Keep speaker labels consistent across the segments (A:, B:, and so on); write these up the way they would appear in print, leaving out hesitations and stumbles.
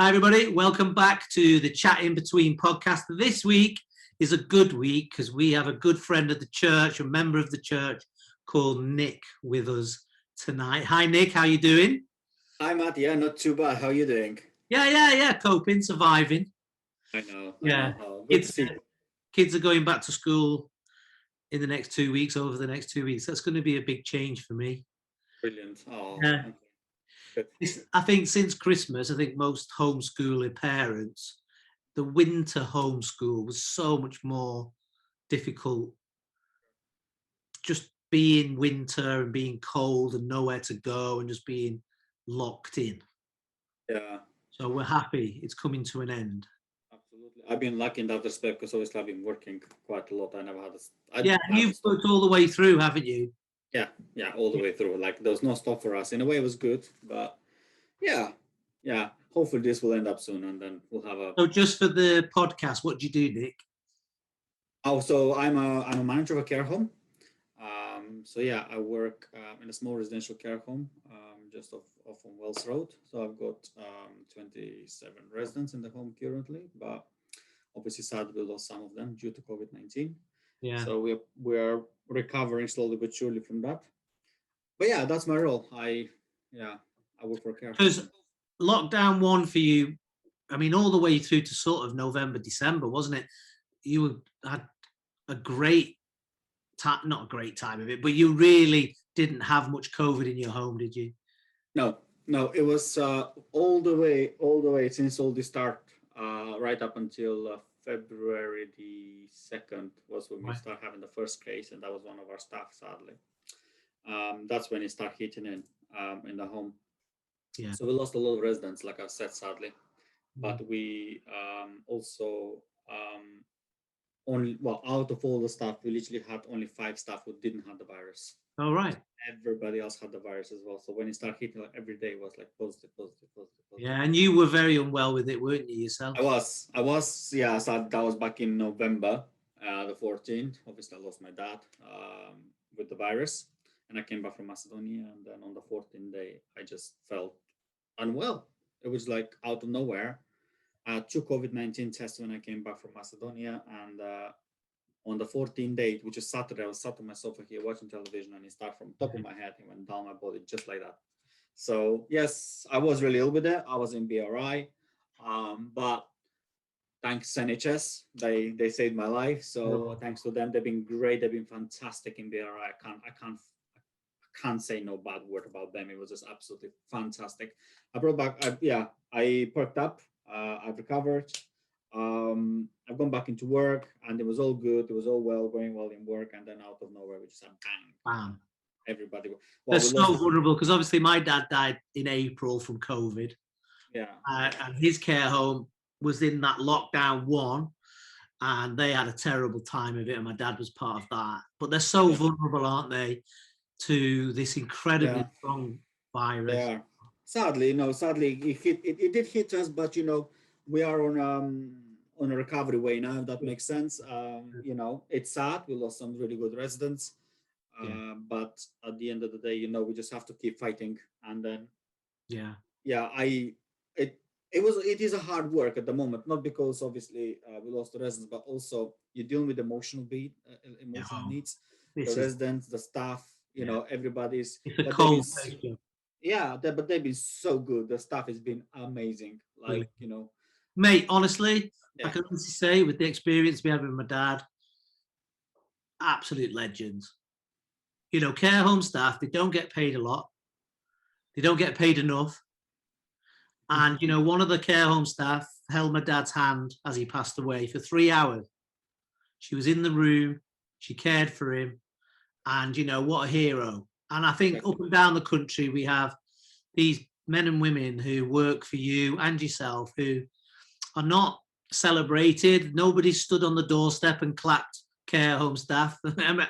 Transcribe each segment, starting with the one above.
A: Hi, everybody. Welcome back to the Chat Inbetween podcast. This week is a good week because we have a good friend of the church, a member of the church called Nik with us tonight. Hi, Nik. How you doing?
B: Hi, Matt. Yeah, not too bad. How are you doing?
A: Yeah. Coping, surviving.
B: I know. Oh, good to
A: Kids,
B: see.
A: kids are going back to school in the next 2 weeks, over the next 2 weeks. That's going to be a big change for me.
B: Brilliant. Oh,
A: Yeah.
B: okay. Good.
A: I think since Christmas, I think most homeschooling parents, the winter homeschool was so much more difficult. Just being winter and being cold and nowhere to go and just being locked in.
B: Yeah,
A: So we're happy it's coming to an end.
B: absolutely. I've been lucky in that respect because obviously I've been working quite a lot. I never had a,
A: Yeah,
B: I
A: you've
B: haven't stopped.
A: worked all the way through, haven't you?
B: Yeah, all the way through. Like there was no stop for us. In a way, it was good, but yeah. Hopefully, this will end up soon, and then we'll have a.
A: So just for the podcast, what do you do, Nik?
B: Oh, so I'm a manager of a care home. So yeah, I work in a small residential care home just off on Wells Road. So I've got 27 residents in the home currently, but obviously sadly we lost some of them due to COVID-19.
A: Yeah.
B: So we're recovering slowly but surely from that. But yeah, that's my role. I work for a care home.
A: Because lockdown one for you, I mean, all the way through to sort of November, December, wasn't it? You had a great time, not a great time of it, but you really didn't have much COVID in your home, did you?
B: No, it was all the way since all this start, right up until February the 2nd was when we
A: Right.
B: start having the first case, and that was one of our staff, sadly. That's when it started hitting in the home.
A: Yeah.
B: So we lost a lot of residents, like I said, sadly. But we also only, well, out of all the staff, we literally had only 5 staff who didn't have the virus.
A: All right.
B: Everybody else had the virus as well. So when it started hitting, like every day was like positive.
A: Yeah, and you were very unwell with it, weren't you yourself?
B: Yeah. So that was back in November, the 14th. Obviously, I lost my dad with the virus, and I came back from Macedonia. And then on the 14th day, I just felt unwell. It was like out of nowhere. I had 2 COVID-19 tests when I came back from Macedonia, and on the 14th day, which is Saturday, I was sat on my sofa here watching television, and it started from top of my head and went down my body just like that. So yes, I was really ill with it. I was in BRI, but thanks NHS, they saved my life. So thanks to them, they've been great. They've been fantastic in BRI. I can't say no bad word about them. It was just absolutely fantastic. I brought back. I perked up. I've recovered. I've gone back into work, and it was all good. It was all going well in work, and then out of nowhere, we just had bang.
A: Bam.
B: Everybody.
A: They're so vulnerable because obviously my dad died in April from COVID.
B: Yeah.
A: And his care home was in that lockdown one, and they had a terrible time of it, and my dad was part of that. But they're so vulnerable, aren't they, to this incredibly strong virus?
B: They are. Sadly, it did hit us, but we are on a recovery way now, if that makes sense. It's sad. We lost some really good residents. But at the end of the day, we just have to keep fighting. And then, it is a hard work at the moment, not because obviously we lost the residents, but also you're dealing with emotional needs, the residents, the staff, everybody's.
A: It's a
B: But
A: cold
B: but they've been so good. The staff has been amazing. Like,
A: mate, honestly, I can honestly say with the experience we had with my dad, absolute legends. Care home staff, they don't get paid a lot. They don't get paid enough. And, one of the care home staff held my dad's hand as he passed away for 3 hours. She was in the room. She cared for him. And, what a hero. And I think up and down the country, we have these men and women who work for you and yourself who are not celebrated. Nobody stood on the doorstep and clapped care home staff, but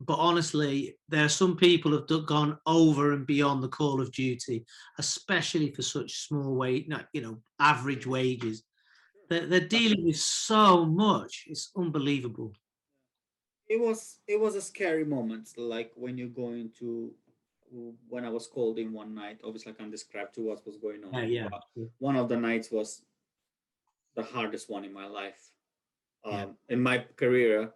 A: honestly, there are some people who have gone over and beyond the call of duty, especially for such small wage, average wages. They're dealing with so much. It's unbelievable.
B: It was a scary moment, like when you're going to when I was called in one night. Obviously, I can't describe to what was going on.
A: Yeah.
B: But one of the nights was the hardest one in my life. In my career,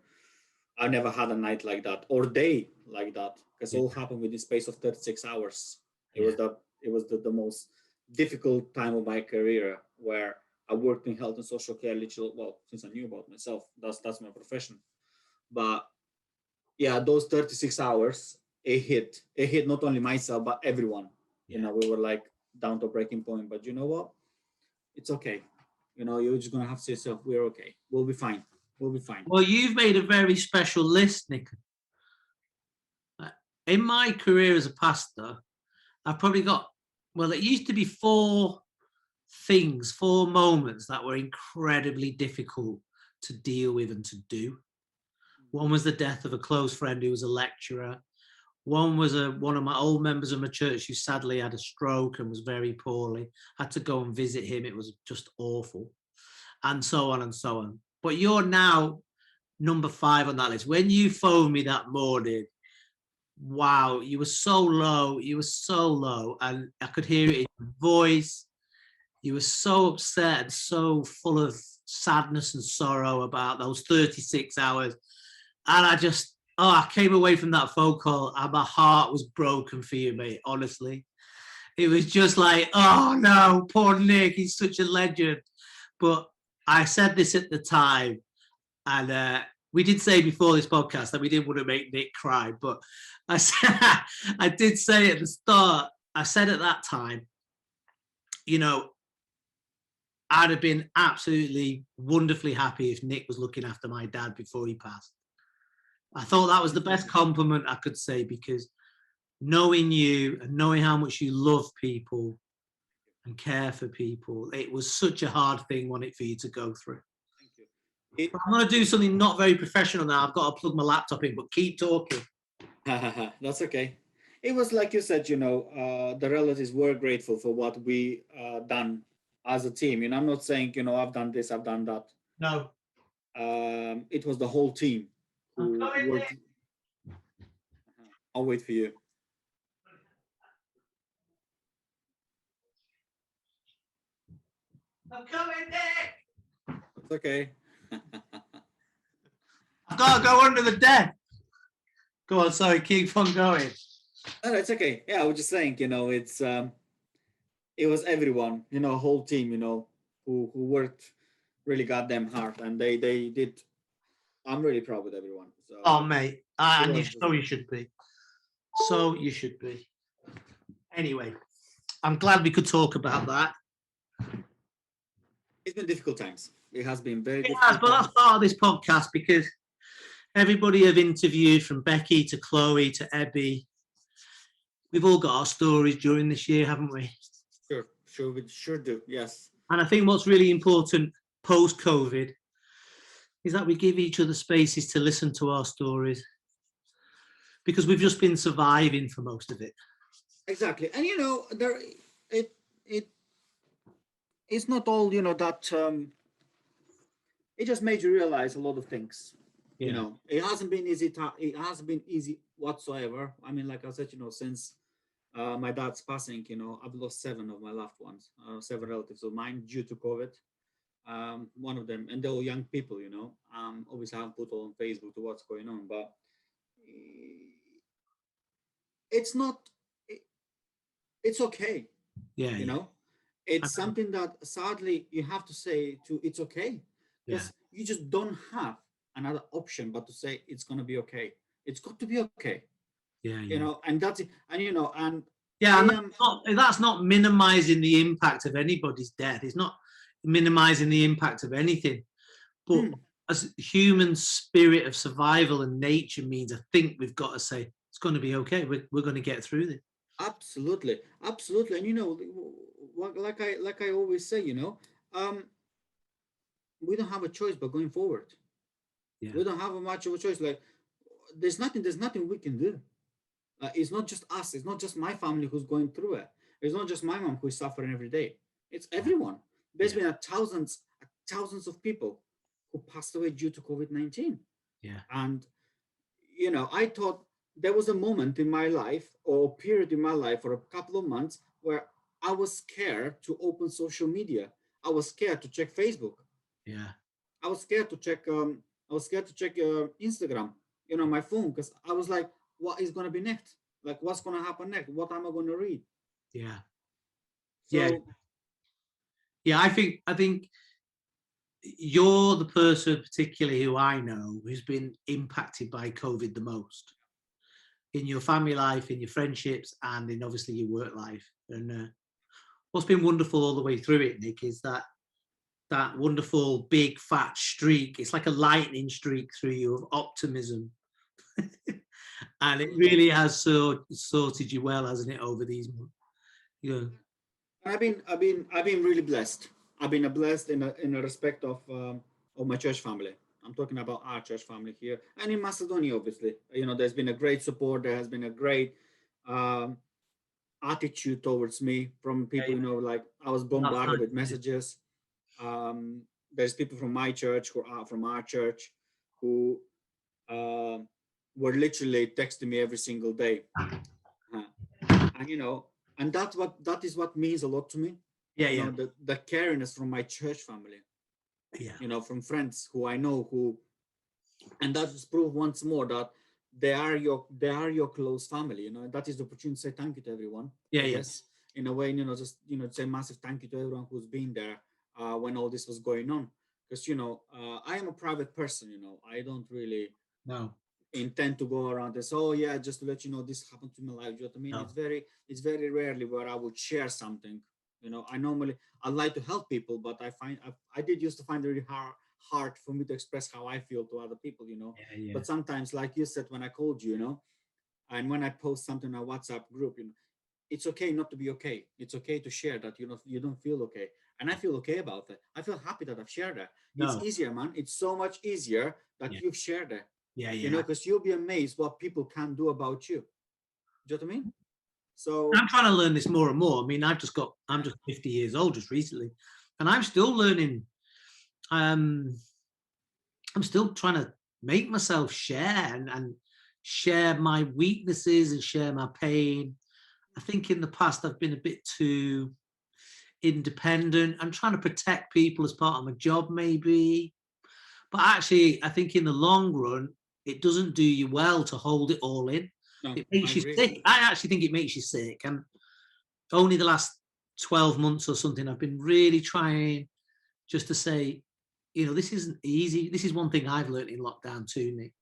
B: I never had a night like that or day like that, because all happened within the space of 36 hours. It was the most difficult time of my career, where I worked in health and social care literally, well, since I knew about myself. That's my profession. But yeah, those 36 hours, it hit not only myself but everyone. We were like down to breaking point. But you know what? It's okay. You're just gonna have to say to yourself, we're okay. We'll be fine. We'll be fine.
A: Well, you've made a very special list, Nick. In my career as a pastor, I've probably got, well, it used to be four moments that were incredibly difficult to deal with and to do. One was the death of a close friend who was a lecturer. One was one of my old members of my church who sadly had a stroke and was very poorly. I had to go and visit him. It was just awful. And so on and so on. But you're now number 5 on that list. When you phoned me that morning, wow, you were so low. You were so low. And I could hear it in your voice. You were so upset and so full of sadness and sorrow about those 36 hours. And I came away from that phone call and my heart was broken for you, mate, honestly. It was just like, oh no, poor Nick, he's such a legend. But I said this at the time, and we did say before this podcast that we didn't want to make Nick cry, but I did say at the start, I said at that time, I'd have been absolutely wonderfully happy if Nick was looking after my dad before he passed. I thought that was the best compliment I could say, because knowing you and knowing how much you love people and care for people, it was such a hard thing, wasn't it, for you to go through? Thank you. I'm going to do something not very professional now. I've got to plug my laptop in, but keep talking.
B: That's okay. It was like you said, the relatives were grateful for what we done as a team. I'm not saying, I've done this, I've done that.
A: No.
B: It was the whole team who worked. I'll wait for you.
A: I'm coming, Nick.
B: It's okay.
A: I've got to go under the deck. Go on, sorry, keep on going.
B: No, it's okay. Yeah, I was just saying, it's it was everyone, whole team, who worked really goddamn hard, and they did. I'm really proud with everyone. So,
A: oh, mate, and you should be. So you should be. Anyway, I'm glad we could talk about that.
B: It's been difficult times. It has been very difficult.
A: It has, but that's part of this podcast, because everybody I've interviewed, from Becky to Chloe to Ebby, we've all got our stories during this year, haven't we?
B: Sure, we sure do, yes.
A: And I think what's really important post-COVID is that we give each other spaces to listen to our stories, because we've just been surviving for most of it.
B: Exactly. And it's not all that it just made you realize a lot of things.
A: Yeah.
B: It hasn't been easy. It hasn't been easy whatsoever. I mean, like I said, since my dad's passing, I've lost 7 of my loved ones, 7 relatives of mine due to COVID. One of them, and they're all young people, obviously I haven't put all on Facebook to what's going on, but it's not, it's okay.
A: Yeah.
B: It's something that sadly you have to say it's okay, because you just don't have another option but to say it's going to be okay. It's got to be okay. And that's it. And
A: that's not minimizing the impact of anybody's death. It's not minimizing the impact of anything, but as human spirit of survival and nature means, I think we've got to say it's going to be okay. We're going to get through this.
B: Absolutely. And like I always say, we don't have a choice but going forward. We don't have much of a choice. Like there's nothing we can do. It's not just us. It's not just my family who's going through it. It's not just my mom who's suffering every day. It's everyone. There's been thousands of people who passed away due to COVID-19.
A: Yeah.
B: And I thought there was a moment in my life, or a period in my life, for a couple of months, where I was scared to open social media. I was scared to check Facebook.
A: Yeah.
B: I was scared to check. I was scared to check Instagram. You know, my phone, because I was like, "What is gonna be next? Like, what's gonna happen next? What am I gonna read?"
A: Yeah. Yeah.
B: So
A: Yeah. I think you're the person particularly who I know who's been impacted by COVID the most in your family life, in your friendships, and in obviously your work life. And what's been wonderful all the way through it, Nick, is that wonderful big fat streak. It's like a lightning streak through you of optimism. And it really has sorted you well, hasn't it, over these months? You know,
B: I've been really blessed. I've been blessed in a respect of my church family. I'm talking about our church family here and in Macedonia. Obviously, you know, there's been a great support. There has been a great um, attitude towards me from people. You know, like I was
A: that's
B: bombarded
A: nice,
B: with
A: isn't it?
B: messages. There's people from my church who are from our church who uh, were literally texting me every single day. Uh, and you know, and that is what means a lot to me.
A: Yeah,
B: You
A: yeah,
B: know, the cariness from my church family,
A: yeah.
B: you know, from friends who I know, who, and that is proof once more that they are your close family. You know, that is the opportunity to say thank you to everyone,
A: Yeah,
B: I
A: yeah.
B: guess, in a way. You know, just, you know, say massive thank you to everyone who's been there when all this was going on. Because, you know, I am a private person. You know, I don't really
A: No,
B: intend to go around and say, oh yeah, just to let you know this happened to my life. You know what I mean?
A: no.
B: It's very rarely where I would share something. You know, I like to help people, but I did used to find it really hard for me to express how I feel to other people. You know,
A: Yeah, yeah.
B: but sometimes, like you said when I called you, you know, and when I post something in a WhatsApp group, you know, it's okay not to be okay. It's okay to share that you don't feel okay, and I feel okay about that. I feel happy that I've shared that. It's
A: No.
B: easier, man. It's so much easier that
A: Yeah,
B: you've shared that.
A: yeah,
B: You
A: yeah.
B: know, because you'll be amazed what people can do about you. Do you know what I mean? So
A: I'm trying to learn this more and more. I mean, I'm
B: yeah,
A: just 50 years old just recently, and I'm still learning. Um, I'm still trying to make myself share and share my weaknesses and share my pain. I think in the past I've been a bit too independent. I'm trying to protect people as part of my job, maybe. But actually, I think in the long run, it doesn't do you well to hold it all in.
B: no,
A: It
B: I
A: makes you
B: agree.
A: sick. I actually think it makes you sick. And only the last 12 months or something, I've been really trying just to say, this isn't easy. This is one thing I've learned in lockdown too, Nick.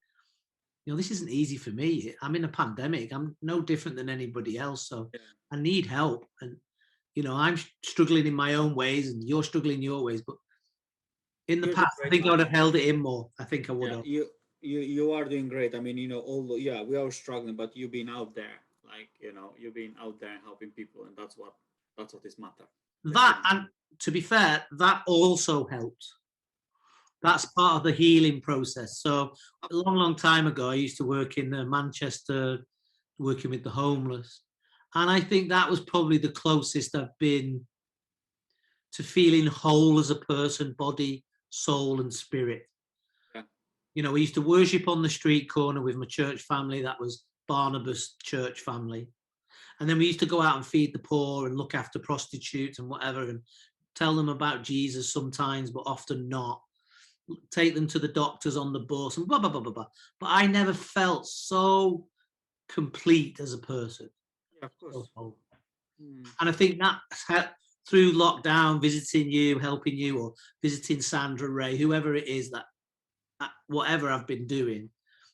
A: This isn't easy for me. I'm in a pandemic. I'm no different than anybody else. So
B: Yeah,
A: I need help. And, I'm struggling in my own ways and you're struggling your ways. But in the
B: you're doing
A: past, I
B: great,
A: think I would
B: man.
A: have held it in more. I think I would
B: Yeah,
A: have.
B: you are doing great. I mean, you know, although yeah, we are struggling, but you've been out there, like, you know, you've been out there and helping people, and that's what is matter. Because, you
A: That,
B: know,
A: and to be fair, that also helped.
B: yeah,
A: That's part of the healing process. So a long,
B: absolutely.
A: long time ago, I used to work in Manchester, working with the homeless. And I think that was probably the closest I've been to feeling whole as a person, body, soul, and spirit.
B: Yeah,
A: We used to worship on the street corner with my church family. That was Barnabas church family. And then we used to go out and feed the poor and look after prostitutes and whatever and tell them about Jesus sometimes, but often not. Take them to the doctors on the bus and blah, blah, blah, blah, blah. But I never felt so complete as a person.
B: yeah, of
A: So
B: course.
A: whole.
B: Hmm.
A: And I think that through lockdown, visiting you, helping you, or visiting Sandra Ray, whoever it is that whatever I've been doing,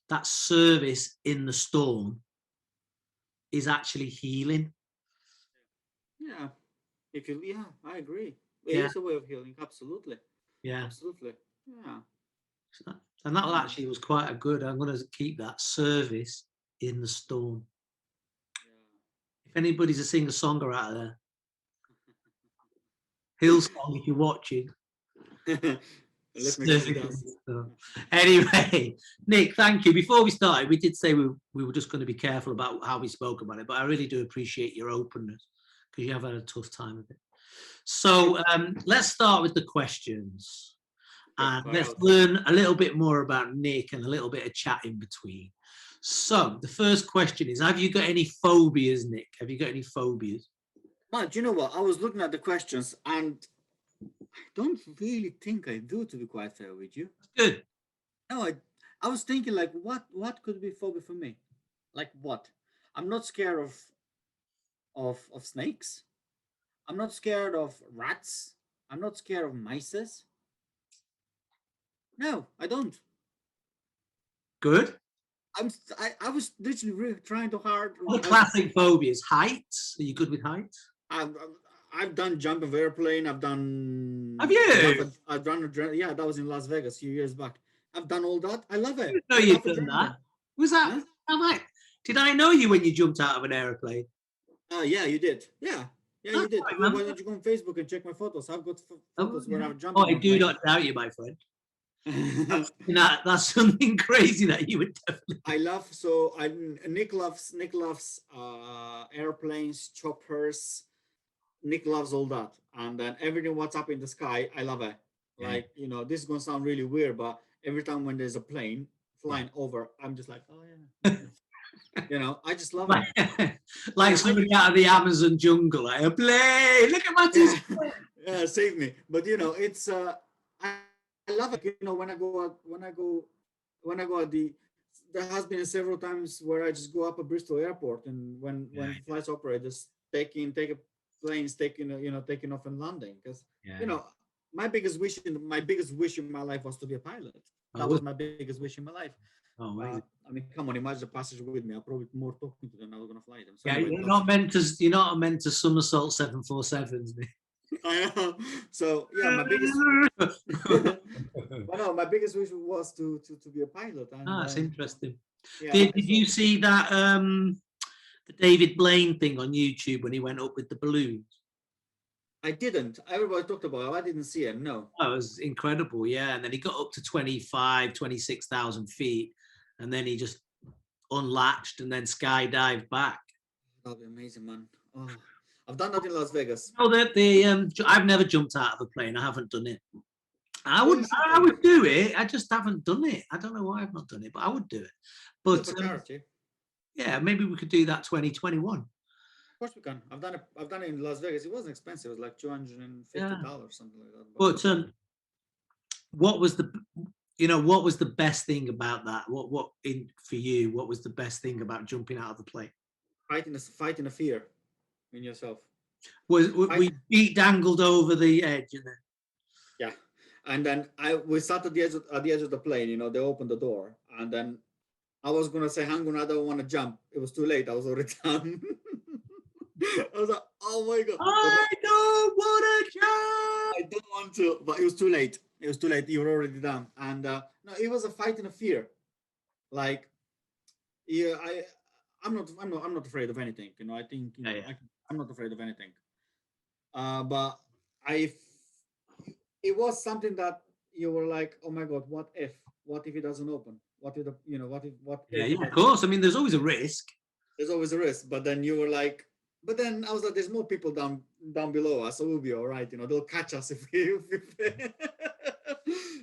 A: that service in the storm is actually healing.
B: Yeah, yeah, I agree. It
A: Yeah,
B: is a way of healing. Absolutely,
A: yeah.
B: absolutely. Yeah,
A: And that
B: hmm.
A: actually was quite a good. I'm going to keep that service in the storm. If anybody's a singer songwriter out there, Hillsong, if you're watching.
B: Yeah. Let me
A: Service
B: take
A: in
B: that.
A: the storm. Anyway, Nick, thank you. Before we started, we did say we were just going to be careful about how we spoke about it, but I really do appreciate your openness because you have had a tough time with it. So let's start with the questions.
B: Okay,
A: And
B: far
A: let's
B: out.
A: learn a little bit more about Nick and a little bit of chat in between. So the first question is, have you got any phobias, Nick? Have you got any phobias?
B: But you know what? I was looking at the questions, and I don't really think I do, to be quite fair with you.
A: Good.
B: No, I was thinking like, what could be phobia for me? Like what? I'm not scared of snakes. I'm not scared of rats. I'm not scared of mice. No, I don't.
A: Good.
B: I was literally really trying to hard.
A: The classic phobias. Heights. Are you good with heights?
B: I've done jump of airplane. I've done.
A: Have you?
B: I've done yeah, that was in Las Vegas a few years back. I've done all that. I love it.
A: No,
B: I
A: you've
B: love
A: done
B: adrenaline.
A: that. Was that?
B: Yeah.
A: Did I know you when you jumped out of an aeroplane?
B: Yeah, you did. Yeah, you did.
A: Right,
B: Why
A: man.
B: don't you go on Facebook and check my photos? I've got photos where I've jumped.
A: Oh, I do not doubt you, my friend. That's something crazy that you would definitely.
B: I love Nick loves airplanes, choppers. Nick loves all that, and then everything what's up in the sky, I love it.
A: Yeah.
B: Like, this is gonna sound really weird, but every time when there's a plane flying over, I'm just like, oh yeah. I just love it.
A: Like somebody out of the Amazon jungle, like a plane. Look at my
B: yeah, save me. But it's I love it. When I go at there has been several times where I just go up at Bristol airport, and when flights operate, just taking planes taking off and landing, because my biggest wish in my life was to be a pilot. That was my biggest wish in my life.
A: Oh,
B: I mean, come on, imagine the passenger with me. I'll probably be more talking to them. I was going to fly them. So
A: yeah,
B: anyway,
A: you're not meant to somersault 747s.
B: I know. So yeah, my biggest. But no, my biggest wish was to be a pilot. And,
A: that's interesting.
B: Yeah,
A: did you see that the David Blaine thing on YouTube when he went up with the balloons?
B: I didn't. Everybody talked about it. I didn't see it. No.
A: That was incredible, yeah. And then he got up to 26,000 feet, and then he just unlatched and then skydived back.
B: That'd be amazing, man. Oh, I've done that in Las Vegas.
A: Oh, I've never jumped out of a plane. I haven't done it. I would do it. I just haven't done it. I don't know why I've not done it, but I would do it. But yeah, maybe we could do that 2021.
B: Of course we can. I've done it in Las Vegas. It wasn't expensive. It was like $250, something like that.
A: But what was the best thing about that? For you? What was the best thing about jumping out of the plane?
B: Fighting a fear in yourself.
A: Was we feet dangled over the edge, and then
B: yeah, and then we sat at the edge of the plane. They opened the door, and then I was gonna say, "Hang on, I don't want to jump." It was too late. I was already done. I was like, "Oh my god,
A: I don't want to jump.
B: I don't want to," but it was too late. It was too late. You were already done, and no, it was a fight and a fear. Like, yeah, I'm not afraid of anything. I think I'm not afraid of anything. But it was something that you were like, oh my god, what if it doesn't open? What if
A: of course. I mean, there's always a risk.
B: There's always a risk, but then you were like, but then I was like, there's more people down below us, so we'll be all right. They'll catch us if we.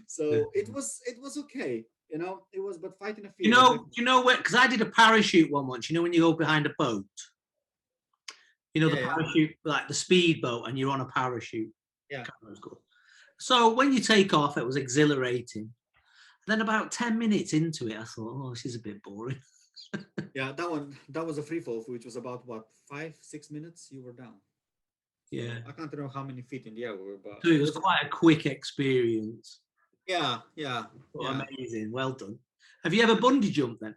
B: So it was okay. It was, but fighting a fear.
A: You know what? Because I did a parachute one once. When you go behind a boat, the parachute, like the speedboat, and you're on a parachute.
B: Yeah.
A: So when you take off, it was exhilarating. Then about 10 minutes into it, I thought, oh, this is a bit boring.
B: Yeah, that was a free fall, which was about 5-6 minutes. You were down.
A: Yeah.
B: I can't remember how many feet in the air we were, but
A: so it was quite a quick experience.
B: Yeah.
A: Amazing. Well done. Have you ever bungee jumped then?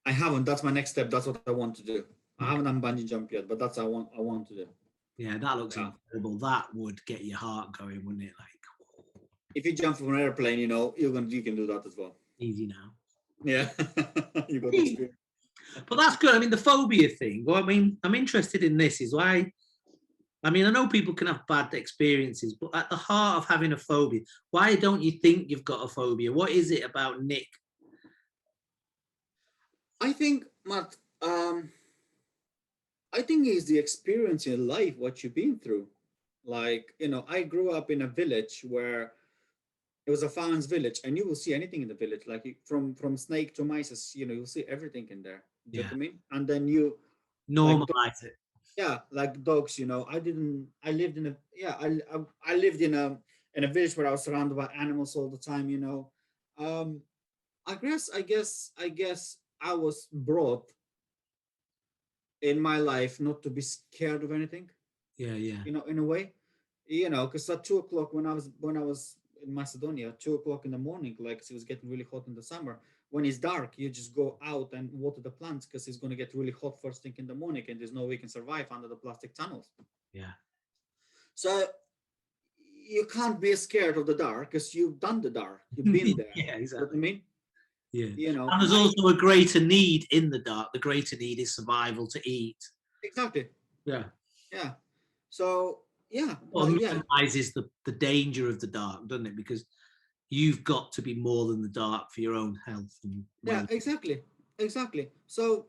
B: I haven't. That's my next step. That's what I want to do. I haven't done bungee jump yet, but that's I want to do.
A: Yeah, that looks incredible. That would get your heart going, wouldn't it? Like,
B: if you jump from an airplane, you can do that as well.
A: Easy now.
B: Yeah, you got experience.
A: But that's good. I mean, the phobia thing. Well, I mean, I'm interested in this. Is why. I mean, I know people can have bad experiences, but at the heart of having a phobia, why don't you think you've got a phobia? What is it about Nick?
B: I think, Matt, I think it's the experience in life, what you've been through. Like, I grew up in a village where It was a farm's village, and you will see anything in the village, like from snake to mice. You'll see everything in there. Do you know
A: Yeah.
B: what I mean? And then you like
A: Normalize it.
B: yeah, like dogs. I didn't. I lived in a yeah. I lived in a village where I was surrounded by animals all the time. Um, I guess I was brought in my life not to be scared of anything.
A: Yeah, yeah,
B: In a way, because at 2 o'clock when I was in Macedonia, 2 o'clock in the morning, like it was getting really hot in the summer. When it's dark, you just go out and water the plants because it's going to get really hot first thing in the morning, and there's no way you can survive under the plastic tunnels.
A: yeah.
B: So you can't be scared of the dark because you've done the dark, you've been there.
A: Yeah,
B: You know what I
A: exactly.
B: mean?
A: Yeah.
B: You know,
A: And there's
B: I
A: also a greater need in the dark. The greater need is survival to eat.
B: exactly,
A: Yeah.
B: yeah. So yeah,
A: Or
B: but yeah,
A: minimizes the danger of the dark, doesn't it? Because you've got to be more than the dark for your own health and
B: yeah,
A: well.
B: exactly. So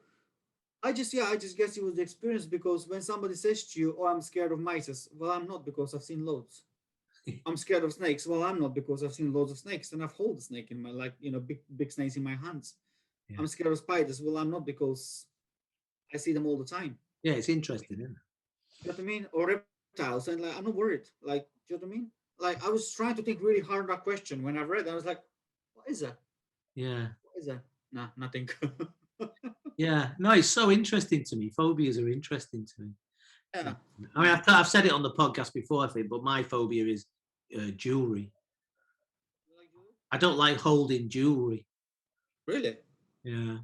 B: I just guess it was the experience because when somebody says to you, "Oh, I'm scared of mice," well, I'm not because I've seen loads. I'm scared of snakes. Well, I'm not because I've seen loads of snakes and I've held a snake in my big snakes in my hands.
A: Yeah.
B: I'm scared of spiders. Well, I'm not because I see them all the time.
A: Yeah, it's interesting, isn't it?
B: You know what I mean? Or reptiles, and like I'm not worried. Like, do you know what I mean? Like I was trying to think really hard that question when I read it. I was like, "What is that?
A: Yeah.
B: What is that?" Nah, nothing.
A: Yeah. No, it's so interesting to me. Phobias are interesting to me.
B: Yeah.
A: I mean, I've said it on the podcast before, I think, but my phobia is jewelry. I don't like holding jewelry.
B: Really?
A: Yeah.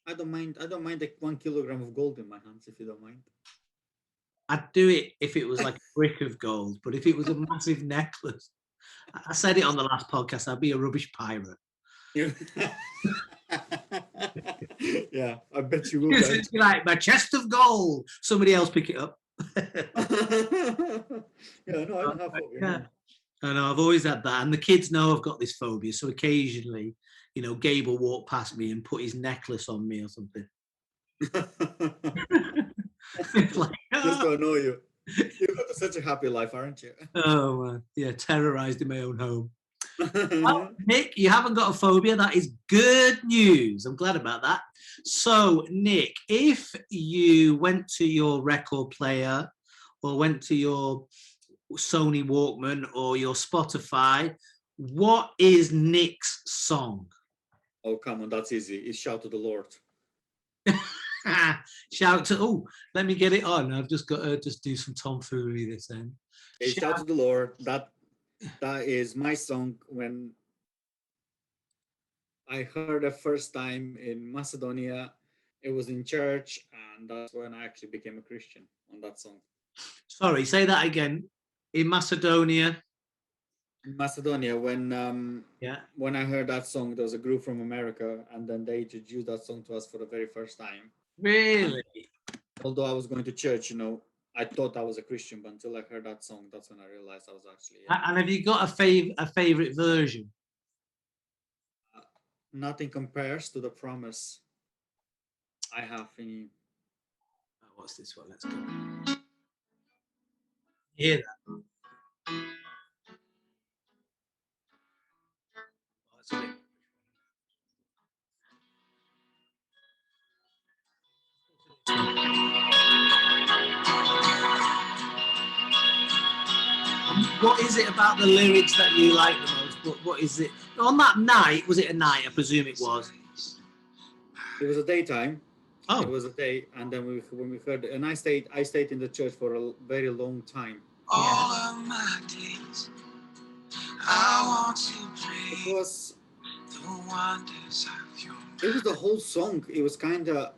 B: I don't mind. I don't mind like 1 kilogram of gold in my hands if you don't mind.
A: I'd do it if it was like a brick of gold, but if it was a massive necklace, I said it on the last podcast, I'd be a rubbish pirate.
B: Yeah, yeah, I bet you will.
A: It'd be like my chest of gold. Somebody else pick it up.
B: Yeah, no, I don't have phobia.
A: Yeah.
B: No.
A: I know, I've always had that. And the kids know I've got this phobia. So occasionally, Gabe will walk past me and put his necklace on me or something. It's like,
B: Just to annoy you. You've got such a happy life, aren't you?
A: oh, man. Yeah, terrorized in my own home. Well, Nick, you haven't got a phobia. That is good news. I'm glad about that. So, Nick, if you went to your record player or went to your Sony Walkman or your Spotify, what is Nick's song?
B: Oh, come on, that's easy. It's Shout to the Lord.
A: Shout to, oh, let me get it on. I've just got to just do some tomfoolery this end.
B: It's Shout to the Lord. That is my song when I heard it first time in Macedonia. It was in church, and that's when I actually became a Christian on that song.
A: Sorry, say that again. In Macedonia.
B: In Macedonia, when I heard that song, there was a group from America, and then they introduced that song to us for the very first time.
A: Really?
B: Although I was going to church, I thought I was a Christian, but until I heard that song, that's when I realized I was actually.
A: And have you got a favorite version?
B: Nothing compares to the promise I have in you.
A: Oh, what's this one? Let's go. Hear that? Oh, that's a bit... What is it about the lyrics that you like the most? What is it? On that night, was it a night? I presume it was.
B: It was a daytime.
A: Oh.
B: It was a day, and then when we heard, and I stayed in the church for a very long time.
C: All of my days, I want to pray.
B: It was
C: the wonders of your.
B: It was the whole song. It was kind of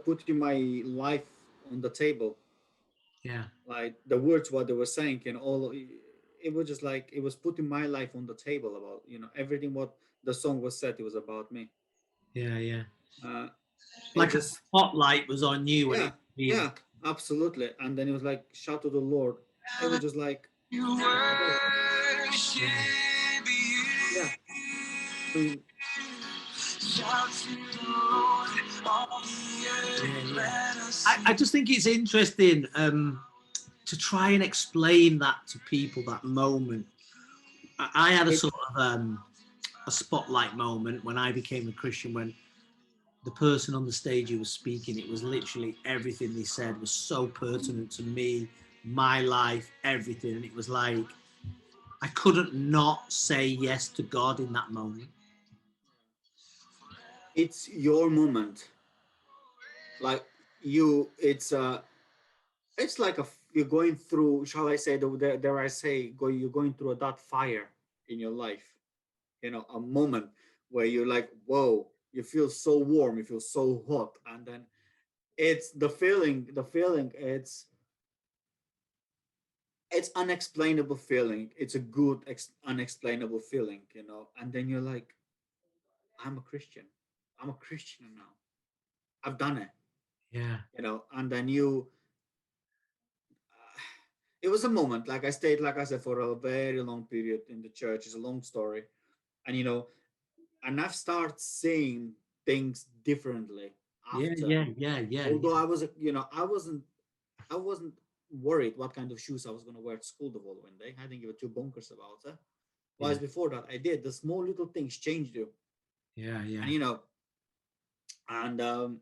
B: putting my life on the table.
A: Yeah.
B: Like the words, what they were saying, and all. It was just like it was putting my life on the table about everything what the song was said. It was about me.
A: Yeah, yeah.
B: Like
A: a spotlight was on you.
B: Yeah, absolutely. And then it was like, shout to the Lord. It was just like,
C: you worship you.
B: Yeah. I mean,
C: Shout to the Lord, all the earth, let us sing.
A: I just think it's interesting to try and explain that to people, that moment. I had a sort of a spotlight moment when I became a Christian, when the person on the stage who was speaking, it was literally everything they said was so pertinent to me, my life, everything. And it was like, I couldn't not say yes to God in that moment.
B: It's your moment. Like it's like you're going through, shall I say, dare I say, you're going through that fire in your life. A moment where you're like, whoa, you feel so warm, you feel so hot, and then it's the feeling, it's unexplainable feeling. It's a good unexplainable feeling, and then you're like, I'm a Christian. I'm a Christian now. I've done it,
A: Yeah.
B: and then it was a moment. Like I stayed, like I said, for a very long period in the church. It's a long story, and and I've started seeing things differently
A: Yeah,
B: after.
A: yeah, yeah, yeah,
B: Although I was, I wasn't worried what kind of shoes I was going to wear to school the following day. I didn't give a two bonkers about it.
A: yeah,
B: Whereas before that, I did. The small little things changed you,
A: yeah, yeah,
B: and and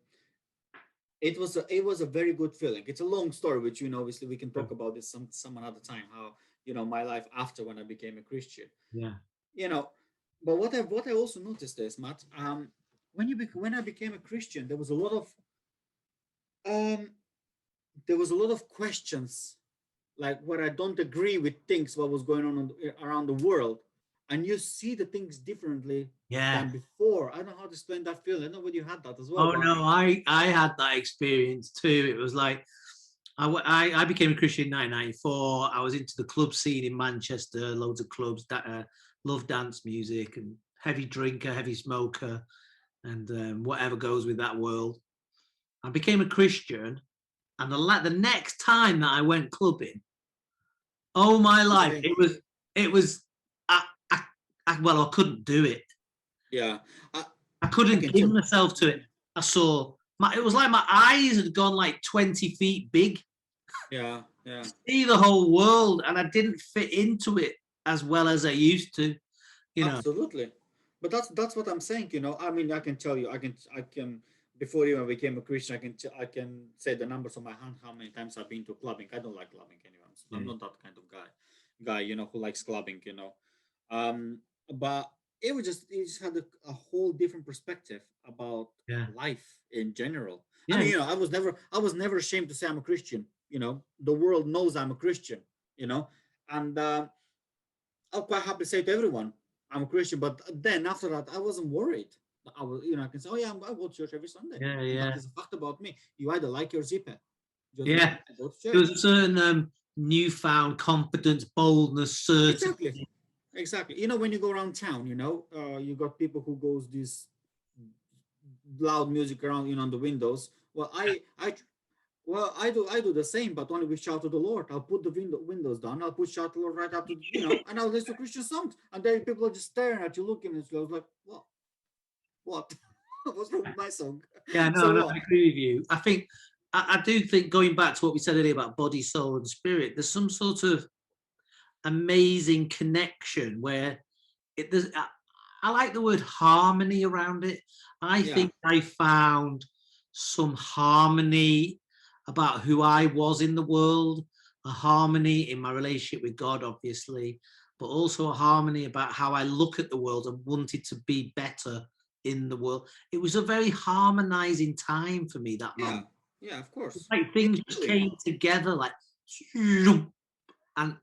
B: it was a very good feeling. It's a long story, which obviously we can talk about this some another time. How my life after when I became a Christian.
A: yeah,
B: You know, but what I also noticed is, Matt, when I became a Christian, um there was a lot of questions, like where I don't agree with things what was going on around the world, and you see the things differently
A: yeah.
B: than before. I don't know how to explain that feeling. I know whether you had that as well,
A: Oh
B: but
A: no, I had that experience too. It was like I became a Christian in 1994. I was into the club scene in Manchester, loads of clubs, love dance music, and heavy drinker, heavy smoker, and whatever goes with that world. I became a Christian, and the next time that I went clubbing, oh my
B: the
A: life,
B: same.
A: it was I, I, well, I couldn't do it.
B: Yeah, I,
A: I
B: I
A: couldn't
B: can
A: give
B: tell.
A: myself to it. I saw it was like my eyes had gone like 20 feet big.
B: Yeah, yeah.
A: See the whole world, and I didn't fit into it as well as I used to. You know,
B: Absolutely, but that's what I'm saying. I mean, I can tell you, I can. Before you became a Christian, I can say the numbers on my hand how many times I've been to clubbing. I don't like clubbing anyway. I'm
A: yeah,
B: not that kind of guy. Who likes clubbing. Um, but it just had a whole different perspective about
A: yeah,
B: life in general. I
A: yeah,
B: mean, I was never ashamed to say I'm a Christian. The world knows I'm a Christian. And I'll quite happily say to everyone, I'm a Christian. But then after that, I wasn't worried. I can say, oh yeah, I go to church every Sunday,
A: yeah,
B: and that
A: yeah,
B: is a fact about me. You either like your zipper, just
A: yeah.
B: I go to
A: There
B: church.
A: was a certain newfound confidence, boldness,
B: Exactly,
A: certainty.
B: exactly. When you go around town, you got people who goes this loud music around, on the windows. Well, I do the same, but only with shout to the Lord. I'll put the windows down. I'll put shout to the Lord right up to and I'll listen to Christian songs, and then people are just staring at you, looking at you. I was like, what? What's wrong with my song?
A: Yeah, no,
B: So
A: no,
B: what?
A: I agree with you. I do think, going back to what we said earlier about body, soul, and spirit, there's some sort of amazing connection where there's. I like the word harmony around it. I
B: Yeah,
A: think I found some harmony about who I was in the world, a harmony in my relationship with God, obviously, but also a harmony about how I look at the world and wanted to be better in the world. It was a very harmonizing time for me, that
B: yeah,
A: moment.
B: yeah. Of course,
A: Like
B: it's
A: things just
B: healing.
A: came together, like, and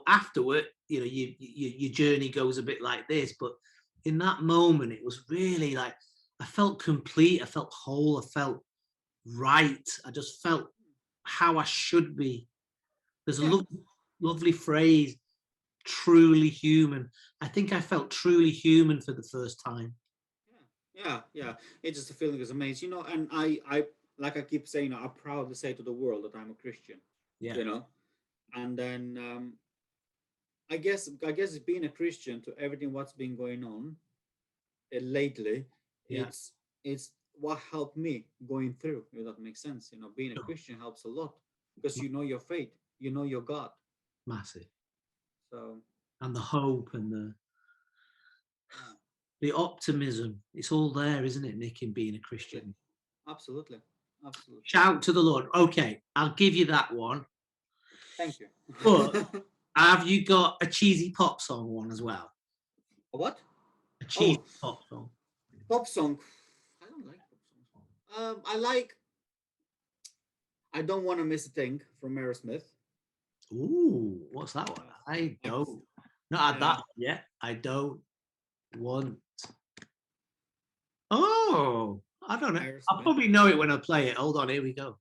A: afterward, your journey goes a bit like this, but in that moment, it was really like I felt complete, I felt whole, I felt right, I just felt how I should be. There's a
B: Yeah,
A: lovely phrase, truly human. I think I felt truly human for the first time.
B: yeah, yeah, yeah. It's just a feeling is amazing, And I like I keep saying, I'm proud to say to the world that I'm a Christian,
A: Yeah,
B: you know. And then I guess being a Christian to everything what's been going on lately,
A: yeah,
B: it's what helped me going through. That makes sense. Being a
A: sure.
B: Christian helps a lot because you know your faith, you know your God.
A: Massive.
B: So
A: and the hope and the optimism. It's all there, isn't it, Nick, in being a Christian?
B: Absolutely. Absolutely.
A: Shout to the Lord. Okay, I'll give you that one.
B: Thank you.
A: But have you got a cheesy pop song one as well?
B: What?
A: A cheesy
B: Oh.
A: pop song.
B: Pop song. I don't like pop songs. I like I Don't Want to Miss a Thing from Aerosmith.
A: Ooh, what's that one? I don't. Not had that one yet. I don't want. Oh, I don't know. I'll
B: Aerosmith.
A: probably know it when I play it. Hold on, here we go.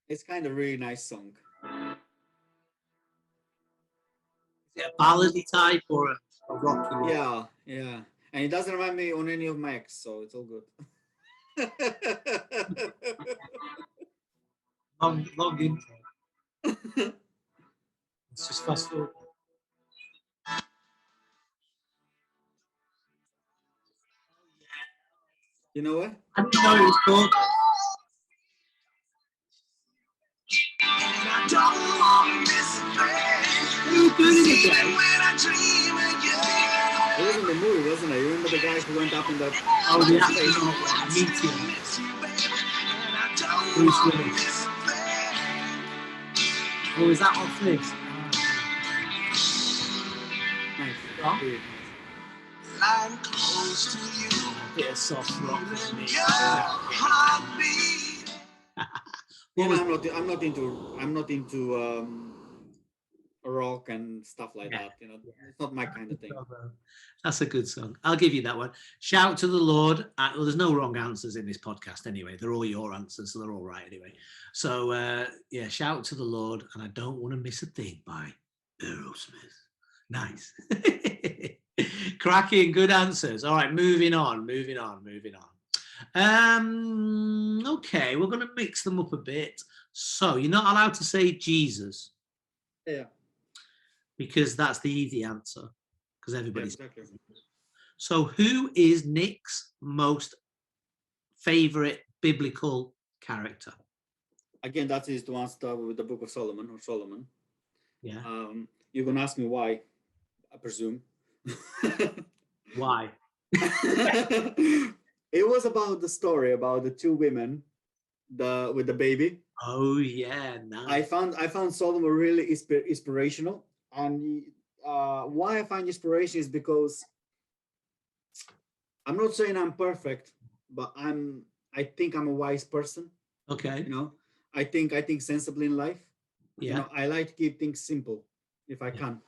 B: It's kind of a really nice song.
A: Is it a ballady type or a rocky one?
B: Yeah, yeah. And it doesn't remind me on any of my ex, so it's all good.
A: Long intro. It's just fast forward.
B: You know what?
A: I didn't know it was called.
C: And I don't want to miss a thing.
A: Who did it
C: Even
A: again?
C: when I dream of you.
B: It was in the movie, wasn't it? You remember the guy who went up in the
A: Oh, the
B: space?
A: astronaut one. Meteor.
C: Miss you, baby. And I don't
A: Bruce
C: want to
A: Willis.
C: miss a thing.
A: Oh, is that off this?
B: Nice.
A: Oh.
B: Really
C: I'm close to you.
A: A bit of soft rock for me.
C: Your heartbeat.
B: You
A: What
B: know,
A: was
B: I'm not into rock and stuff like
A: Yeah.
B: that. You know, it's not my kind of thing.
A: That's a good song. I'll give you that one. Shout to the Lord. Well, there's no wrong answers in this podcast anyway. They're all your answers, so they're all right anyway. So, yeah, shout to the Lord, and I Don't Want to Miss a Thing by Aerosmith. Nice. Cracking, good answers. All right, moving on. Okay, we're going to mix them up a bit. So, you're not allowed to say Jesus
B: Yeah.
A: because that's the easy answer. Because
B: Yeah,
A: everybody's.
B: exactly.
A: So, who is Nick's most favorite biblical character?
B: Again, that is to answer with the Book of Solomon or Solomon.
A: Yeah.
B: You're gonna ask me why, I presume.
A: Why?
B: It was about the story about the two women, with the baby.
A: Oh yeah, nice.
B: I found Solomon really inspirational, and why I find inspiration is because I'm not saying I'm perfect, but I think I'm a wise person.
A: Okay.
B: You know, I think sensibly in life. You
A: Yeah.
B: know, I like to keep things simple if I
A: Yeah.
B: can.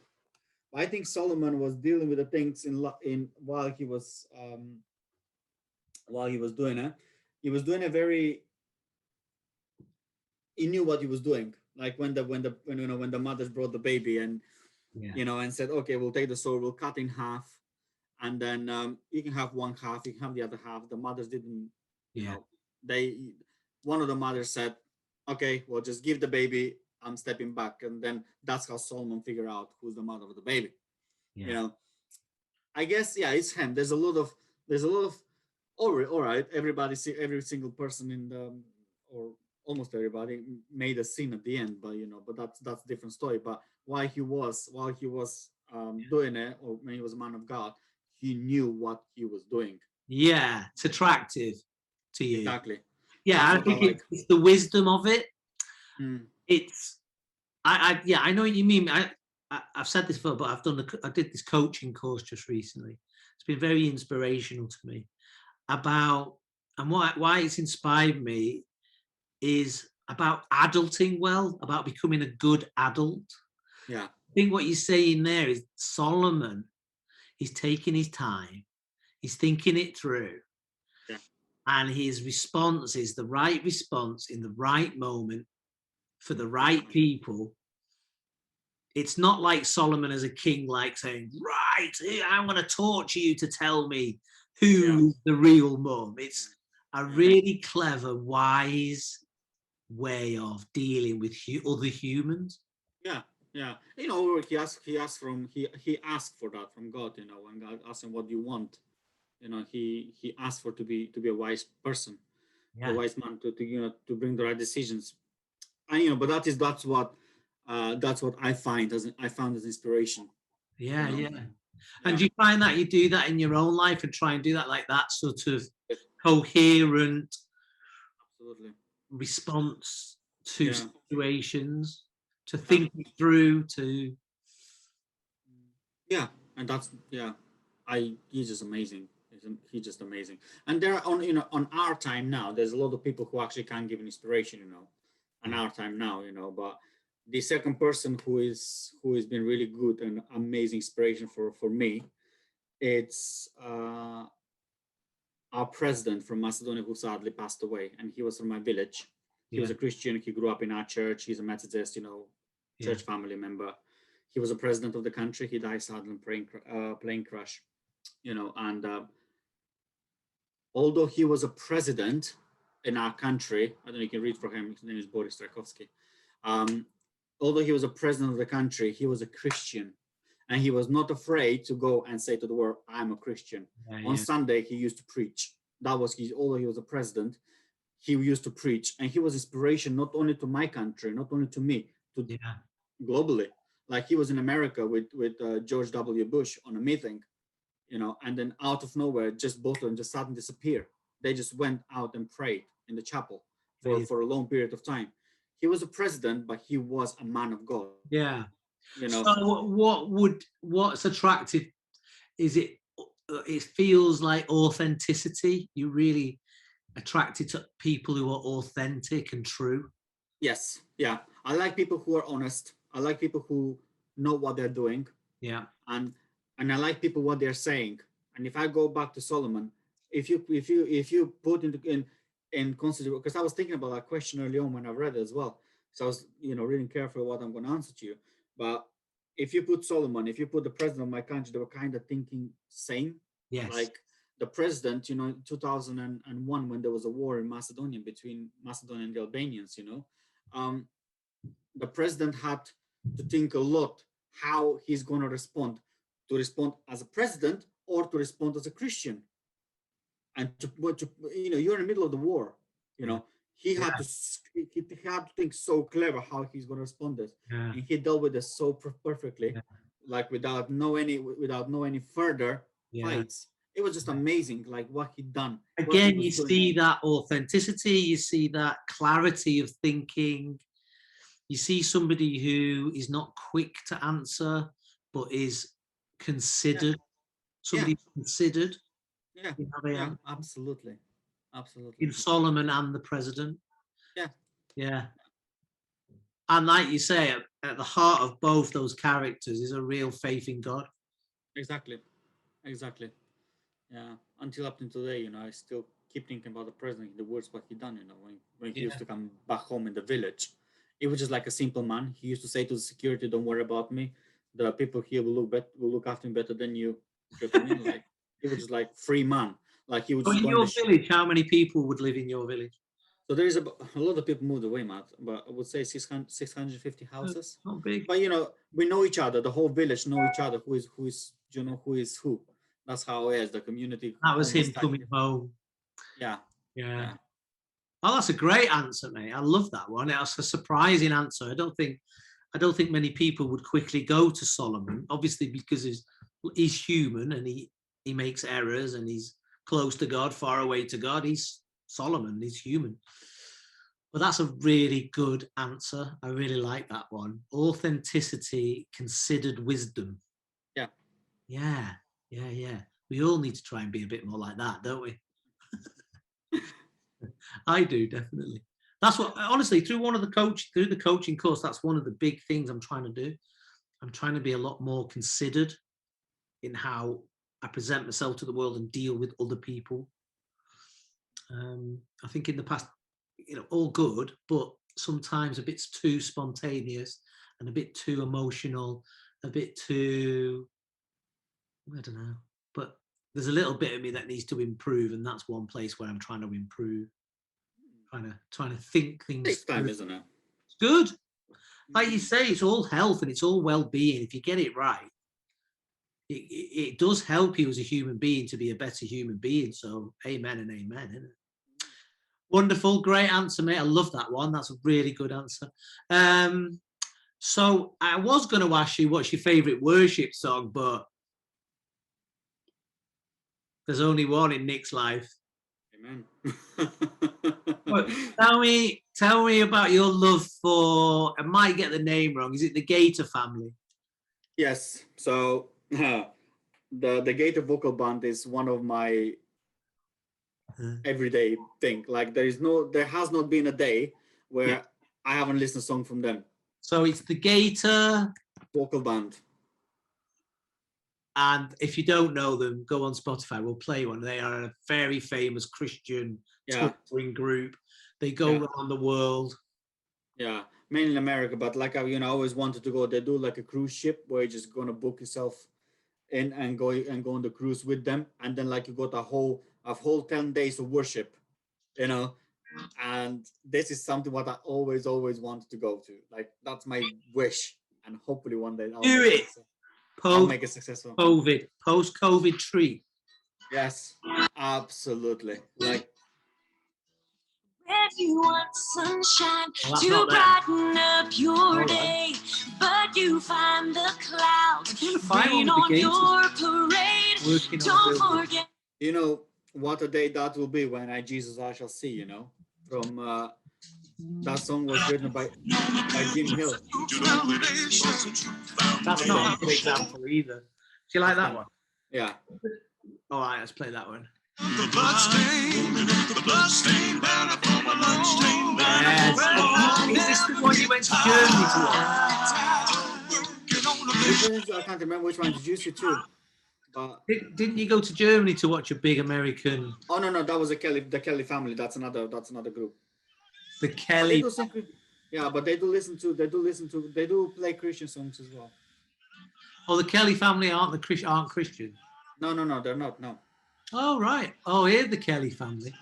B: I think Solomon was dealing with the things in while he was doing it. He was doing a very. He knew what he was doing. Like when the mothers brought the baby and
A: Yeah.
B: you know and said, okay, we'll take the sword, we'll cut in half, and then you can have one half, you can have the other half. The mothers didn't. You
A: Yeah.
B: know, one of the mothers said, okay, well, just give the baby. I'm stepping back, and then that's how Solomon figured out who's the mother of the baby.
A: Yeah.
B: You know, I guess it's him. There's a lot of all right. Every single person in the or almost everybody made a sin at the end, but that's a different story. But while he was doing it, or when he was a man of God, he knew what he was doing.
A: Yeah. It's attractive to you.
B: Exactly.
A: Yeah,
B: That's
A: I
B: what
A: think
B: I like.
A: it's the wisdom of it.
B: Mm.
A: It's I know what you mean. I've said this before, but I did this coaching course just recently. It's been very inspirational to me about, and why it's inspired me is about adulting well, about becoming a good adult.
B: Yeah.
A: I think what you're saying there is Solomon is taking his time, he's thinking it through,
B: Yeah.
A: and his response is the right response in the right moment for the right people. It's not like Solomon as a king, like saying, right, I'm going to torture you to tell me who's the real mum. It's a really clever, wise way of dealing with other humans.
B: Yeah. Yeah. You know, he asked for that from God. You know, when God asked him, "What do you want?" You know, he asked for to be a wise person, a wise man to bring the right decisions. And but that's what I found as inspiration.
A: Yeah,
B: you know?
A: yeah. And do you find that you do that in your own life and try and do that, like that sort of
B: Yes,
A: coherent
B: absolutely.
A: response to
B: Yeah.
A: situations, to
B: Yeah.
A: think it through, to
B: Yeah, and that's he's just amazing. He's just amazing. And there are on our time now, there's a lot of people who actually can give an inspiration, on
A: Yeah.
B: our time now, but the second person who has been really good and amazing inspiration for me, it's our president from Macedonia who sadly passed away, and he was from my village. He was
A: yeah,
B: a Christian. He grew up in our church. He's a Methodist,
A: yeah,
B: church family member. He was a president of the country. He died sadly in plane crash, and although he was a president in our country, I don't know, you can read for him. His name is Boris Strakovsky. Um, although he was a president of the country, he was a Christian, and he was not afraid to go and say to the world, "I'm a Christian."
A: yeah,
B: On
A: yeah,
B: Sunday, he used to preach. That was his. Although he was a president, he used to preach, and he was inspiration not only to my country, not only to me, to
A: yeah,
B: globally. Like he was in America with George W. Bush on a meeting, and then out of nowhere, just both of them just suddenly disappear. They just went out and prayed in the chapel
A: amazing.
B: for a long period of time. He was a president, but he was a man of God.
A: Yeah.
B: You know,
A: So what's attractive? Is it? It feels like authenticity. You're really attracted to people who are authentic and true.
B: yes, yeah. I like people who are honest. I like people who know what they're doing,
A: Yeah,
B: and I like people what they're saying. And if I go back to Solomon, if you put in consider, because I was thinking about that question early on when I read it as well. So I was reading carefully what I'm going to answer to you. But if you put Solomon, if you put the president of my country, they were kind of thinking same.
A: yes,
B: Like the president, in 2001 when there was a war in Macedonia between Macedonia and the Albanians, um, the president had to think a lot how he's going to respond as a president or to respond as a Christian, and to you're in the middle of the war, you
A: yeah,
B: know he
A: yeah,
B: had to he had to think so clever how he's going to respond this,
A: yeah,
B: and he dealt with this so perfectly,
A: yeah,
B: like without no any further
A: yeah.
B: fights. It was just amazing, like what he done, what he
A: Again,
B: was
A: you
B: doing.
A: see that authenticity. You see that clarity of thinking. You see somebody who is not quick to answer, but is
B: Yeah,
A: considered.
B: yeah,
A: Somebody considered.
B: yeah,
A: You know, they
B: yeah,
A: are
B: absolutely, absolutely.
A: in Solomon and the president.
B: Yeah,
A: Yeah. And like you say, at the heart of both those characters is a real faith in God.
B: exactly, exactly. Yeah, until up to today, I still keep thinking about the president, the words what he done. When he used
A: Yeah.
B: to come back home in the village, it was just like a simple man. He used to say to the security, "Don't worry about me. The people here will look after me better than you." You know what I mean? Like he was just like free man. Like he would
A: But
B: just
A: in
B: go in
A: your village, how many people would live in your village?
B: So there is a lot of people moved away, Matt, but I would say 650 houses.
A: Not big.
B: But we know each other. The whole village know each other. Who is who. That's how it is. The community
A: That was him
B: almost tight.
A: coming home.
B: Yeah,
A: Yeah.
B: yeah,
A: Oh, that's a great answer, mate. I love that one. That's a surprising answer. I don't think many people would quickly go to Solomon, obviously because he's human and he makes errors and he's close to God, far away to God. He's Solomon, he's human. But that's a really good answer. I really like that one. Authenticity, considered wisdom.
B: yeah.
A: Yeah, yeah, yeah. We all need to try and be a bit more like that, don't we? I do, definitely. That's what, honestly, through the coaching course, that's one of the big things I'm trying to do. I'm trying to be a lot more considered in how I present myself to the world and deal with other people. I think in the past, all good, but sometimes a bit too spontaneous and a bit too emotional, a bit too, I don't know. But there's a little bit of me that needs to improve, and that's one place where I'm trying to improve. Trying to think things
B: Takes time,
A: through.
B: isn't it?
A: It's good. Like you say, it's all health and it's all well-being. If you get it right, it does help you as a human being to be a better human being. So amen and amen, isn't it? Wonderful, great answer, mate. I love that one. That's a really good answer. So I was going to ask you what's your favorite worship song, but there's only one in Nick's life.
B: Amen.
A: But tell me about your love for, I might get the name wrong, is it the Gator family?
B: Yes. So the Gator vocal band is one of my everyday thing. Like there has not been a day where I haven't listened to a song from them.
A: So it's the Gator.
B: Vocal band.
A: And if you don't know them, go on Spotify. We'll play one. They are a very famous Christian touring group. They go around the world.
B: Yeah, mainly in America. But like I always wanted to go. They do like a cruise ship where you're just gonna book yourself in and go on the cruise with them, and then like you got a whole 10 days of worship, And this is something what I always wanted to go to. Like that's my wish, and hopefully one day I'll make it successful.
A: Post-COVID treat.
B: Yes, absolutely. Like
C: when you want sunshine to brighten up your day, but you find the clouds rain on your parade. Don't forget.
B: You know what a day that will be when Jesus I shall see. From that song was written by Jim Hill.
A: That's not a good example either. Do you like that one?
B: Yeah.
A: All right, let's play that one.
C: The bloodstained banner from a bloodstained banner.
A: Yes. Is this the one you went to Germany to watch?
B: I can't remember which one did you see too. But
A: didn't you go to Germany to watch a big American?
B: Oh no, that was the Kelly family. That's another group.
A: The Kelly.
B: But they do play Christian songs as well.
A: Oh, the Kelly family aren't Christian.
B: No, they're not. No.
A: Oh right. Oh, here's the Kelly family.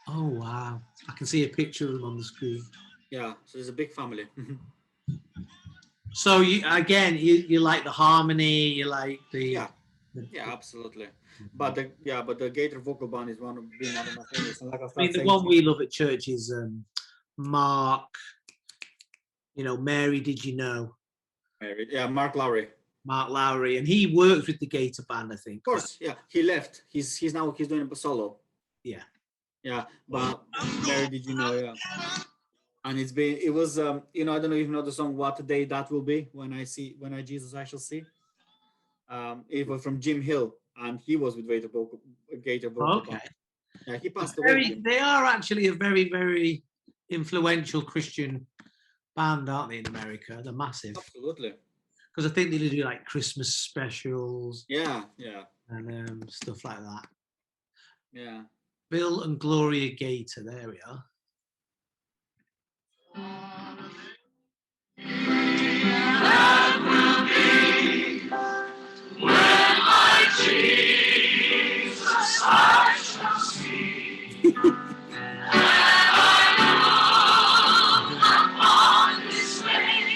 A: Oh wow, I can see a picture of them on the screen.
B: Yeah, so it's a big family.
A: So you like the harmony, you like the.
B: Yeah, absolutely. But the Gator vocal band is one of my favorites. And like
A: the one we love at church is Mark. Mary, did you know?
B: Mary, Mark Lowry.
A: Mark Lowry, and he works with the Gator band, I think.
B: Of course, yeah. He left. He's doing a solo.
A: Yeah.
B: Yeah, but Mary, did you know? Yeah. And it was I don't know if you know the song "What a Day That Will Be" when I Jesus I shall see. It was from Jim Hill, and he was with Gator vocal.
A: Okay.
B: Band. Yeah, he passed away.
A: They are actually a very, very influential Christian band, aren't they, in America? They're massive.
B: Absolutely.
A: Because I think they do like Christmas specials.
B: Yeah.
A: And stuff like that.
B: Yeah.
C: Bill and Gloria Gator, there we are. That will be when my Jesus I shall see.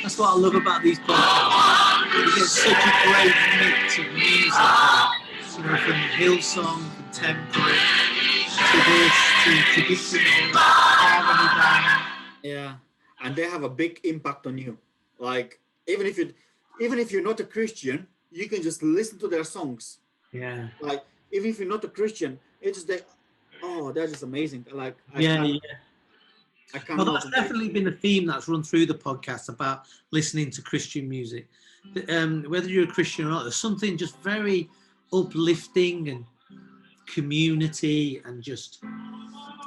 A: That's what I love about these podcasts. You get such a great mix of music, from Hillsong, contemporary, to this, to traditional harmony band.
B: Yeah, and they have a big impact on you. Like even if you're not a Christian, you can just listen to their songs.
A: Yeah.
B: Like even if you're not a Christian, it's just they're just amazing. Like
A: Well, that's definitely been a theme that's run through the podcast about listening to Christian music. Whether you're a Christian or not, there's something just very uplifting and community and just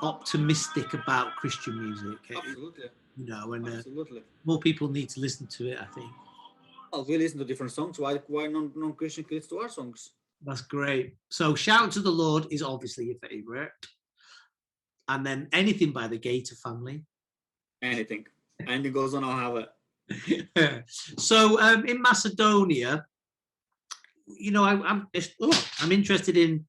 A: optimistic about Christian music.
B: Absolutely.
A: Absolutely. More people need to listen to it, I think.
B: Well, we listen to different songs. Why non-Christian kids to our songs?
A: That's great. So Shout to the Lord is obviously your favorite. And then anything by the Gator family.
B: Anything goes on, I'll have
A: it. So in Macedonia, I'm interested in,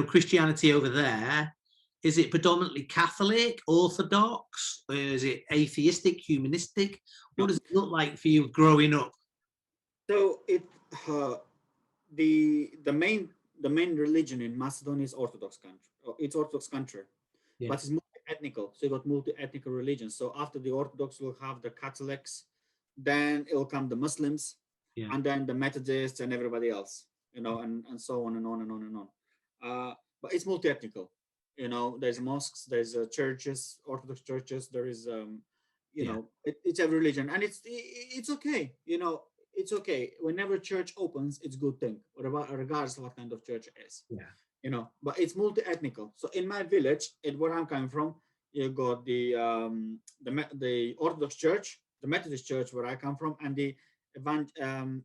A: Christianity over there. Is it predominantly Catholic, Orthodox? Or is it atheistic, humanistic? What does it look like for you growing up?
B: So the main religion in Macedonia is Orthodox country. It's Orthodox country. Yeah. But it's multi-ethnical, so you got multi-ethnical religions. So after the Orthodox, we'll have the Catholics, then it'll come the Muslims,
A: Yeah.
B: and then the Methodists and everybody else, and so on and on and on and on. But it's multi-ethnical. There's mosques, there's churches, Orthodox churches. There is, it's every religion, and it's okay. It's okay. Whenever church opens, it's a good thing, regardless of what kind of church it is.
A: Yeah.
B: But it's multi-ethnical. So in my village, where I'm coming from, you got the Orthodox Church, the Methodist Church where I come from, and the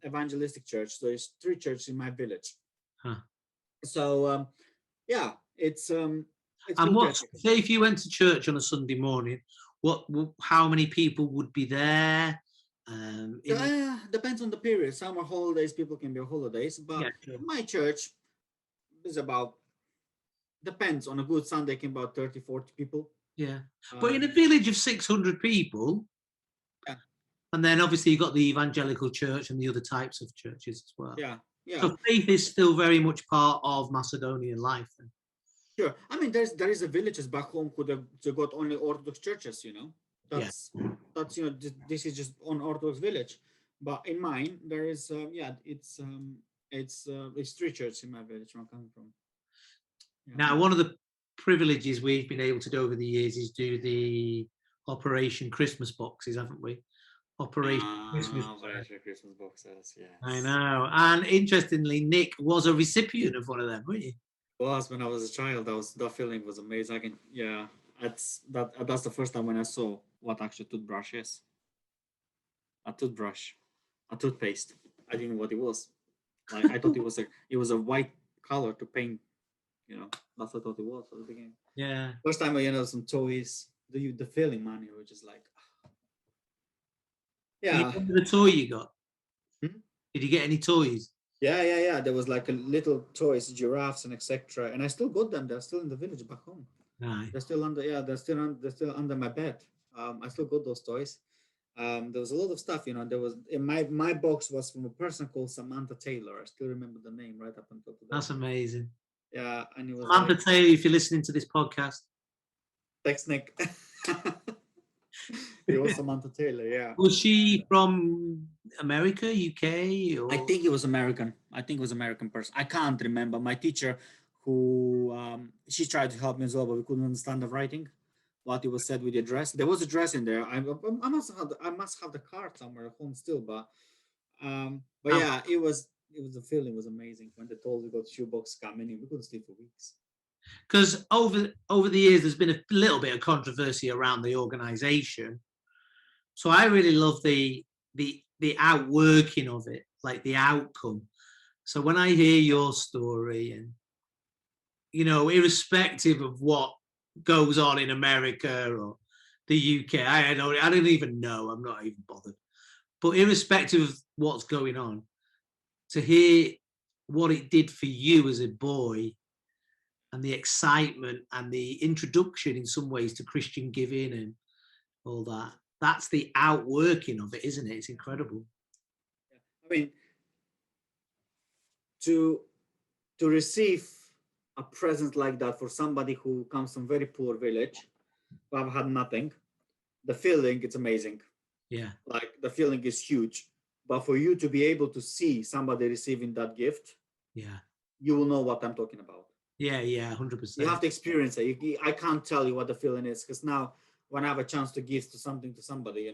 B: evangelistic church. So there's 3 churches in my village.
A: Huh.
B: So yeah, it's
A: and what, say if you went to church on a Sunday morning, how many people would be there?
B: Depends on the period. Summer holidays, people can be on holidays, but my church is about, depends on a good Sunday, can be about 30-40 people.
A: Yeah, but in a village of 600 people, and then obviously you've got the evangelical church and the other types of churches as well.
B: Yeah.
A: So faith is still very much part of Macedonian life. Then.
B: Sure. I mean, there is a villages back home who they got only Orthodox churches. That's this is just an Orthodox village. But in mine, there is it's 3 churches in my village where I'm coming from. Yeah.
A: Now, one of the privileges we've been able to do over the years is do the Operation Christmas boxes, haven't we? Operation Christmas
B: boxes, yes.
A: I know. And interestingly, Nick was a recipient of one of them, weren't you?
B: Was when I was a child. That feeling was amazing. That's the first time when I saw what actually toothbrush is. A toothbrush, a toothpaste. I didn't know what it was. Like I thought it was a white color to paint. That's what I thought it was at the beginning.
A: Yeah.
B: First time some toys. The feeling, man, you were just like, yeah.
A: You remember the toy you got? Did you get any toys?
B: Yeah. There was like a little toys, giraffes and etc. And I still got them. They're still in the village back home.
A: Nice.
B: They're still under. Yeah, they're still under my bed. I still got those toys. There was a lot of stuff. There was in my box was from a person called Samantha Taylor. I still remember the name right up until today.
A: That's amazing.
B: Yeah, and it was
A: Samantha Taylor. If you're listening to this podcast,
B: text Nick. It was Samantha Taylor, yeah.
A: Was she from America, UK? Or?
B: I think it was American. Person. I can't remember. My teacher, who she tried to help me as well, but we couldn't understand the writing, what it was said with the address. There was a address in there. I must have the card somewhere at home still, but yeah, it was the feeling was amazing when they told we got shoebox coming in. We couldn't sleep for weeks.
A: Because over the years, there's been a little bit of controversy around the organisation. So I really love the outworking of it, like the outcome. So when I hear your story, and irrespective of what goes on in America or the UK, I don't even know. I'm not even bothered. But irrespective of what's going on, to hear what it did for you as a boy, and the excitement and the introduction in some ways to Christian giving and all that. That's the outworking of it, isn't it? It's incredible.
B: I mean, to receive a present like that for somebody who comes from very poor village, who have had nothing, the feeling, it's amazing.
A: Yeah.
B: Like the feeling is huge. But for you to be able to see somebody receiving that gift, you will know what I'm talking about.
A: Yeah, 100%.
B: You have to experience it. I can't tell you what the feeling is, because now when I have a chance to give something to somebody,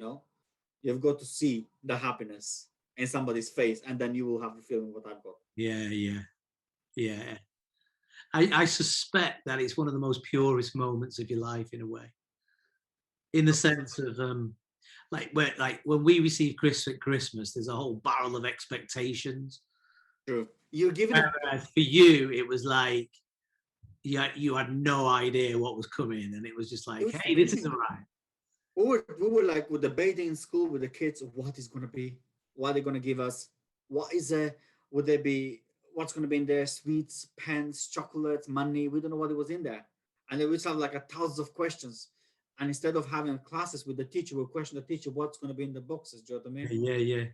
B: you've got to see the happiness in somebody's face, and then you will have the feeling what I've got.
A: Yeah. I suspect that it's one of the most purest moments of your life in a way, in the sense of like when we receive Christmas, there's a whole barrel of expectations.
B: True. You're giving
A: it for you. It was like you had no idea what was coming, and it was just like, hey, this isn't right.
B: We were like debating in school with the kids, what is going to be, what they're going to give us, what is would there be, what's going to be in there, sweets, pens, chocolates, money. We don't know what it was in there, and then we have like thousands of questions. And instead of having classes with the teacher, we'll question the teacher what's going to be in the boxes. Do you know what I mean?
A: Yeah.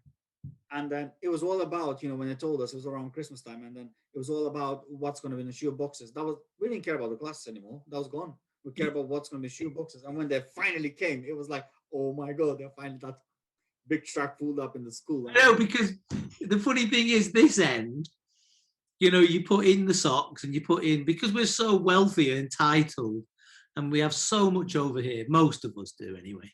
B: And then it was all about, when they told us, it was around Christmas time, and then it was all about what's going to be in the shoe boxes. We didn't care about the classes anymore. That was gone. We cared about what's going to be shoe boxes. And when they finally came, it was like, oh my God, they're finally that big truck pulled up in the school.
A: No, because the funny thing is, this end, you know, you put in the socks and you put in, because we're so wealthy and entitled, and we have so much over here, most of us do anyway.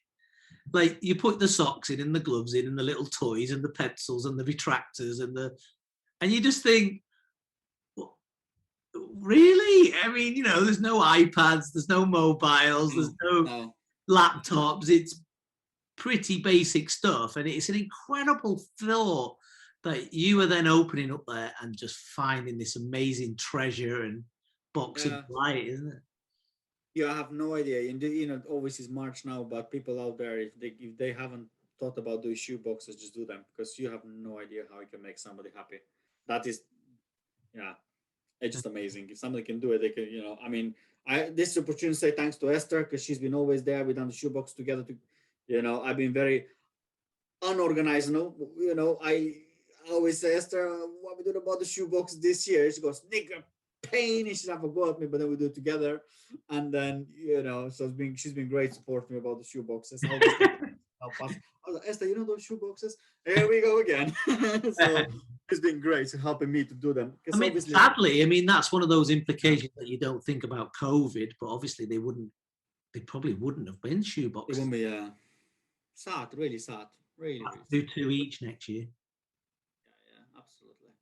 A: Like, you put the socks in and the gloves in and the little toys and the pencils and the retractors and you just think, really? I mean, you know, there's no iPads, there's no mobiles, there's no laptops. It's pretty basic stuff, and it's an incredible thought that you are then opening up there and just finding this amazing treasure and box of light, isn't it?
B: Yeah, I have no idea. And you know, obviously it's March now, but people out there, if they haven't thought about doing shoe boxes, just do them, because you have no idea how you can make somebody happy. That is, yeah, it's just amazing. If somebody can do it, they can. You know, I mean, this opportunity to say thanks to Esther, because she's been always there. We've done the shoebox together. You know, I've been very unorganized. You know, I always say, Esther, what we doing about the shoebox this year? She goes, Nik, pain, and she's have a go at me, but then we do it together. And then, you know, so she's been great supporting me about the shoeboxes. I was like, Esther, you know those shoeboxes? Here we go again. So it's been great helping me to do them.
A: I mean, sadly, I mean, that's one of those implications that you don't think about COVID, but obviously they probably wouldn't have been shoeboxes.
B: It wouldn't be sad, really sad. Really,
A: do 2 each next year.
B: Yeah, absolutely.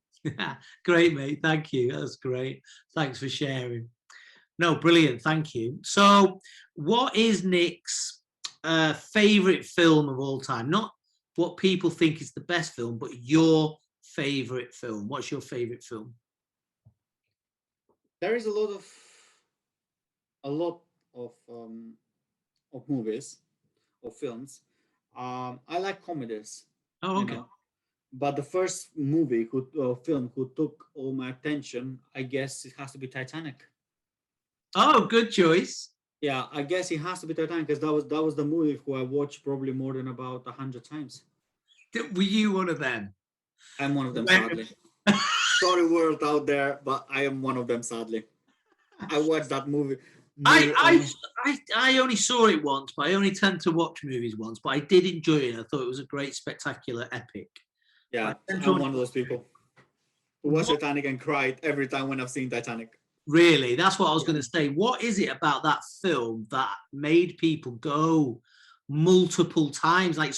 A: Great, mate. Thank you. That's great. Thanks for sharing. No, brilliant. Thank you. So, what is Nik's favorite film of all time? Not what people think is the best film, but your favorite film. What's your favorite film?
B: There is a lot of movies or films. I like comedies.
A: Oh, okay.
B: You know? But the first movie film who took all my attention, I guess it has to be Titanic.
A: Oh, good choice.
B: Yeah, I guess it has to be Titanic, because that was the movie who I watched probably more than about 100 times.
A: Were you one of them?
B: I'm one of them, sadly. Sorry, world out there, but I am one of them, sadly. I watched that movie.
A: I only saw it once, but I only tend to watch movies once. But I did enjoy it. I thought it was a great, spectacular epic.
B: Yeah, I'm one of those people who watched Titanic and cried every time when I've seen Titanic.
A: Really? That's what I was going to say. What is it about that film that made people go multiple times? Like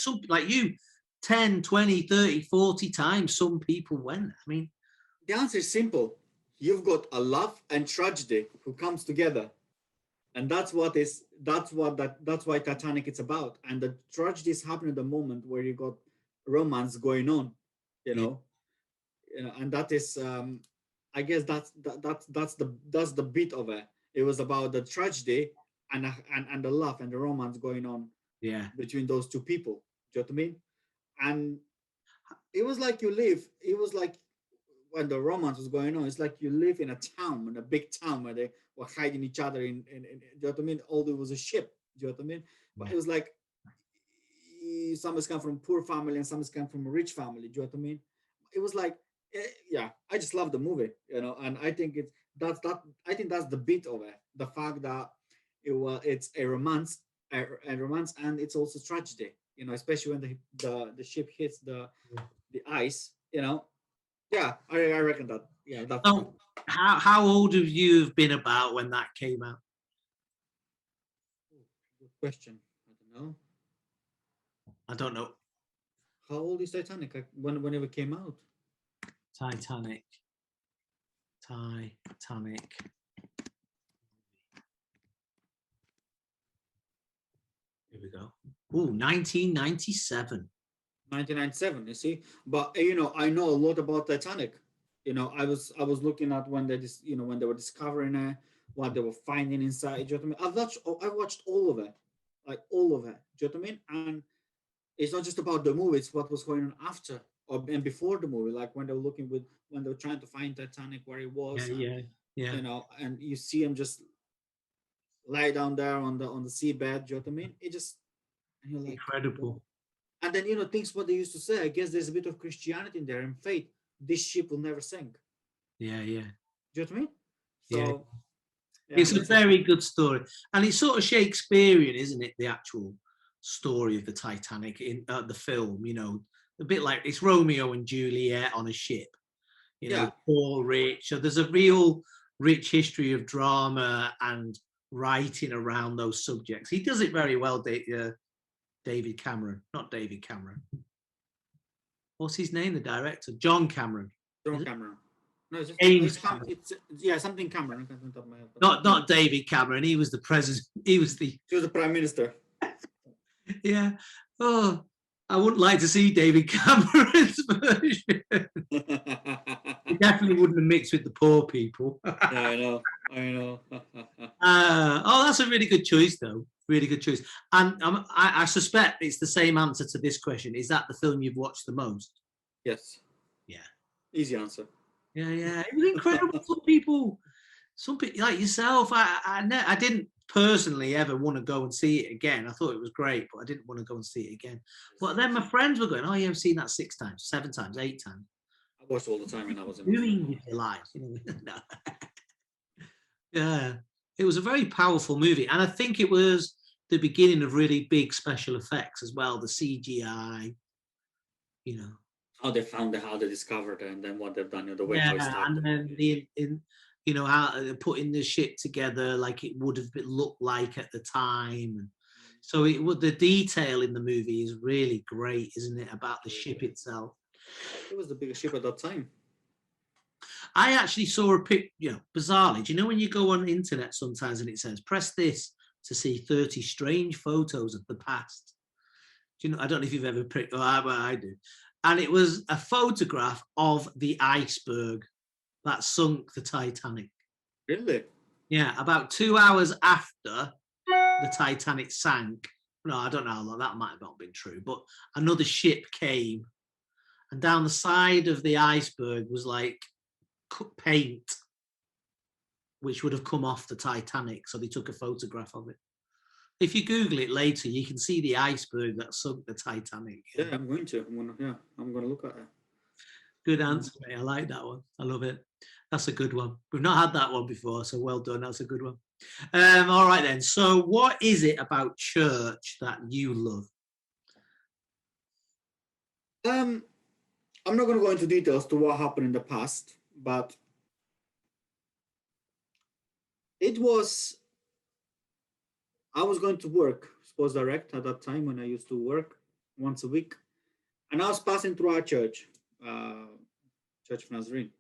A: you, 10, 20, 30, 40 times some people went. I mean,
B: the answer is simple. You've got a love and tragedy who comes together. And that's why Titanic is about. And the tragedy is happening at the moment where you got romance going on, you know, and that is I guess that's the bit of it. It was about the tragedy and the love and the romance going on between those two people. Do you know what I mean? And it was like when the romance was going on, it's like you live in a town, in a big town where they were hiding each other in do you know what I mean? Although it was a ship, do you know what I mean? But it was like someone's come from a poor family and someone's come from a rich family, do you know what I mean? It was like, I just love the movie, you know, and I think that's the bit of it. The fact that it's a romance, and it's also tragedy, you know, especially when the ship hits the ice, you know. Yeah, I reckon that. Yeah.
A: So how old have you been about when that came out?
B: Good question. I don't know. How old is Titanic? Whenever it came out?
A: Titanic. Here we go. Oh, 1997.
B: 1997, you see, but you know, I know a lot about Titanic. You know, I was looking at when when they were discovering it, what they were finding inside. Do you know what I mean? I watched all of it, like all of it. Do you know what I mean? And it's not just about the movie; it's what was going on after and before the movie, like when they were trying to find Titanic where it was.
A: Yeah.
B: You know, and you see him just lie down there on the seabed. Do you know what I mean? It just, and you're like,
A: incredible.
B: And then, you know, things what they used to say, I guess there's a bit of Christianity in there and faith. This ship will never sink.
A: Yeah.
B: Do you know what I mean?
A: So, it's a very good story. And it's sort of Shakespearean, isn't it? The actual story of the Titanic in the film. You know, a bit like it's Romeo and Juliet on a ship. You know, all rich. So there's a real rich history of drama and writing around those subjects. He does it very well, David Cameron, not David Cameron. What's his name? The director, John Cameron.
B: John Cameron. No, it's something Cameron. I can't top my head,
A: not David Cameron. He was the president. He was the
B: prime minister.
A: Yeah. Oh, I wouldn't like to see David Cameron's version. He definitely wouldn't have mixed with the poor people.
B: Yeah, I know.
A: Oh, that's a really good choice, though. Really good choice. And I suspect it's the same answer to this question. Is that the film you've watched the most?
B: Yes.
A: Yeah.
B: Easy answer.
A: Yeah. It was incredible. Some people like yourself. I didn't personally ever want to go and see it again. I thought it was great, but I didn't want to go and see it again. But then my friends were going, "Oh, yeah, I've seen that 6 times, 7 times, 8 times."
B: I watched all the time when I was in
A: doing with your life. You know? No. Yeah, it was a very powerful movie, and I think it was the beginning of really big special effects as well. The CGI, you know,
B: how they found it, how they discovered it, and then what they've done, the way
A: yeah,
B: how it started.
A: and then you know, how putting the ship together like it would have looked like at the time. So the detail in the movie is really great, isn't it? About the ship itself.
B: It was the biggest ship at that time.
A: I actually saw a pic, bizarrely. Do you know when you go on the internet sometimes and it says, press this to see 30 strange photos of the past? Do you know? I don't know if you've ever picked, I do. And it was a photograph of the iceberg that sunk the Titanic.
B: Really?
A: Yeah, about 2 hours after the Titanic sank. No, I don't know how long, that might have not been true, but another ship came, and down the side of the iceberg was like paint, which would have come off the Titanic. So they took a photograph of it. If you Google it later, you can see the iceberg that sunk the Titanic.
B: Yeah, I'm going to look at it.
A: Good answer, mate. I like that one. I love it. That's a good one. We've not had that one before, so well done. That's a good one. All right then. So what is it about church that you love?
B: I'm not going to go into details to what happened in the past, but I was going to work, Sports Direct at that time when I used to work once a week. And I was passing through our church, Church of Nazarene.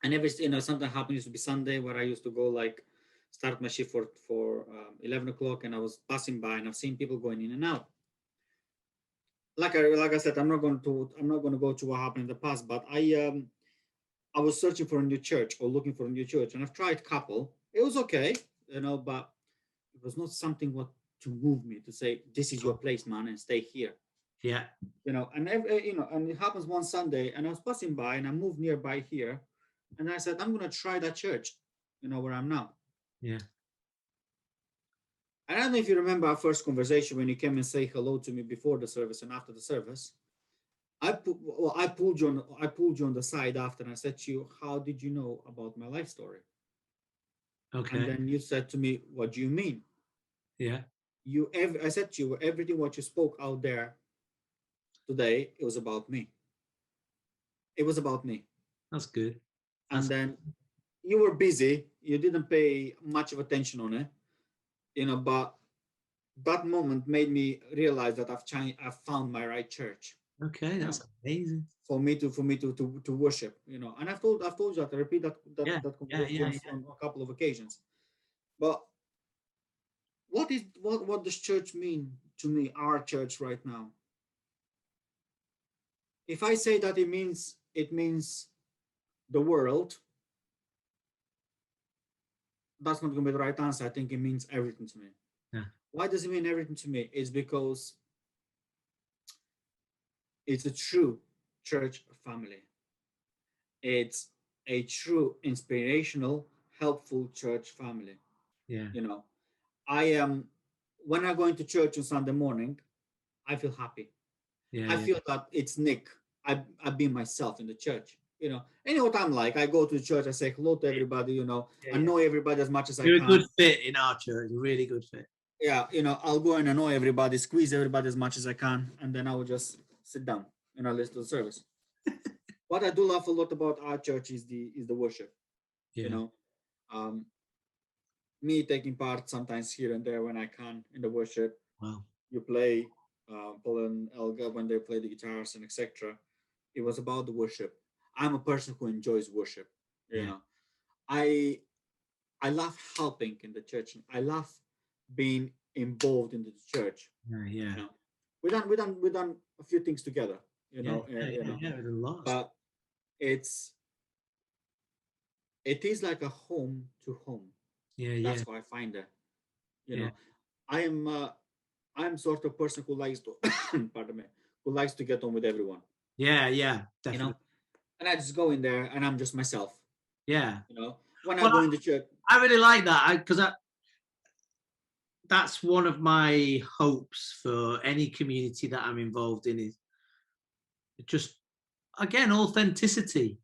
B: And something happened, it used to be Sunday where I used to go start my shift for 11 o'clock, and I was passing by and I've seen people going in and out. Like I said, I'm not going to go to what happened in the past, but I was searching for a new church or looking for a new church, and I've tried a couple. It was okay, but it was not something to move me to say, this is your place, man, and stay here.
A: Yeah.
B: And it happens one Sunday, and I was passing by and I moved nearby here, and I said, I'm going to try that church, where I'm now.
A: Yeah.
B: I don't know if you remember our first conversation when you came and say hello to me before the service and after the service. I pulled you on the side after, and I said to you, how did you know about my life story?
A: Okay.
B: And then you said to me, what do you mean?
A: Yeah.
B: I said to you, everything what you spoke out there today, it was about me. It was about me.
A: That's good.
B: And then you were busy. You didn't pay much of attention on it, but that moment made me realize that I've found my right church.
A: Okay, that's amazing.
B: For me to worship, and I've told you that I repeat that on a couple of occasions. But what does church mean to me, our church right now? If I say that it means the world, that's not going to be the right answer. I think it means everything to me.
A: Yeah.
B: Why does it mean everything to me? It's because it's a true church family. It's a true inspirational, helpful church family.
A: Yeah.
B: I am, when I go into church on Sunday morning, I feel happy.
A: Yeah.
B: I feel that it's Nik. I've been myself in the church. You know what I'm like. I go to church, I say hello to everybody, I know everybody as much as I can.
A: You're a good fit in our church, a really good fit.
B: Yeah, I'll go and annoy everybody, squeeze everybody as much as I can, and then I will just sit down and I'll listen to the service. What I do love a lot about our church is the worship. You
A: Yeah.
B: know, um, me taking part sometimes here and there when I can in the worship.
A: Wow.
B: You play, Paul and Elga when they play the guitars and etc. It was about the worship. I'm a person who enjoys worship. You
A: Yeah.
B: know, I I love helping in the church. I love being involved in the church.
A: Yeah. Yeah.
B: You know, we done a few things together.
A: Yeah. Yeah. Yeah. There's a lot.
B: But it's it is like a home to home.
A: Yeah. Yeah.
B: That's how I find it. You
A: Yeah.
B: know, I am I'm sort of person who likes to pardon me, who likes to get on with everyone.
A: Yeah. Yeah.
B: You know,
A: Definitely.
B: and I just go in there and I'm just myself.
A: Yeah.
B: When I
A: Well,
B: go in the church.
A: I really like that because that's one of my hopes for any community that I'm involved in is just again authenticity.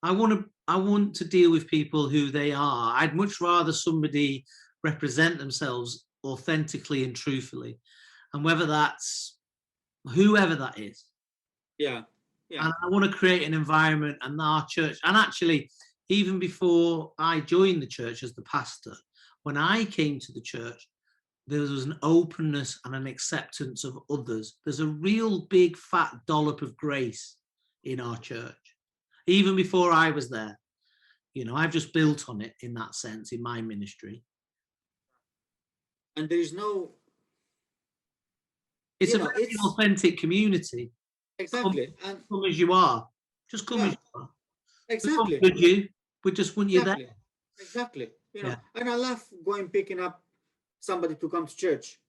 A: I want to deal with people who they are. I'd much rather somebody represent themselves authentically and truthfully, and whether that's whoever that is.
B: Yeah. Yeah.
A: And I want to create an environment and our church. And actually, even before I joined the church as the pastor, when I came to the church, there was an openness and an acceptance of others. There's a real big fat dollop of grace in our church. Even before I was there, I've just built on it in that sense in my ministry.
B: And there's no,
A: It's a
B: know,
A: very
B: it's
A: authentic community.
B: exactly. And
A: Come as you are. Just come as
B: yeah,
A: you are. We won't
B: exactly.
A: judge you. We just want you there.
B: Exactly.
A: Yeah.
B: And I love going picking up somebody to come to church,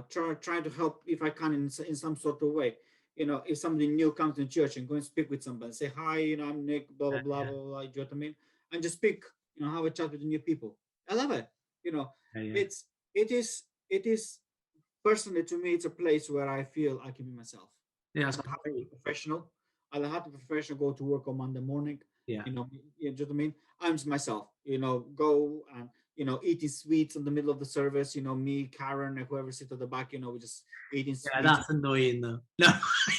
B: trying to help if I can in some sort of way. If somebody new comes to church and go and speak with somebody, say hi, I'm Nick, blah blah blah blah blah. You know what I mean? And just speak, have a chat with the new people. I love it.
A: Yeah.
B: It is personally to me, it's a place where I feel I can be myself.
A: Yeah.
B: I don't have to be professional. I don't have to be professional. Go to work on Monday morning.
A: Yeah.
B: You know what I mean? I'm just myself. Go and eating sweets in the middle of the service. Me, Karen, and whoever sits at the back. We just eating sweets.
A: Yeah, that's annoying though. No,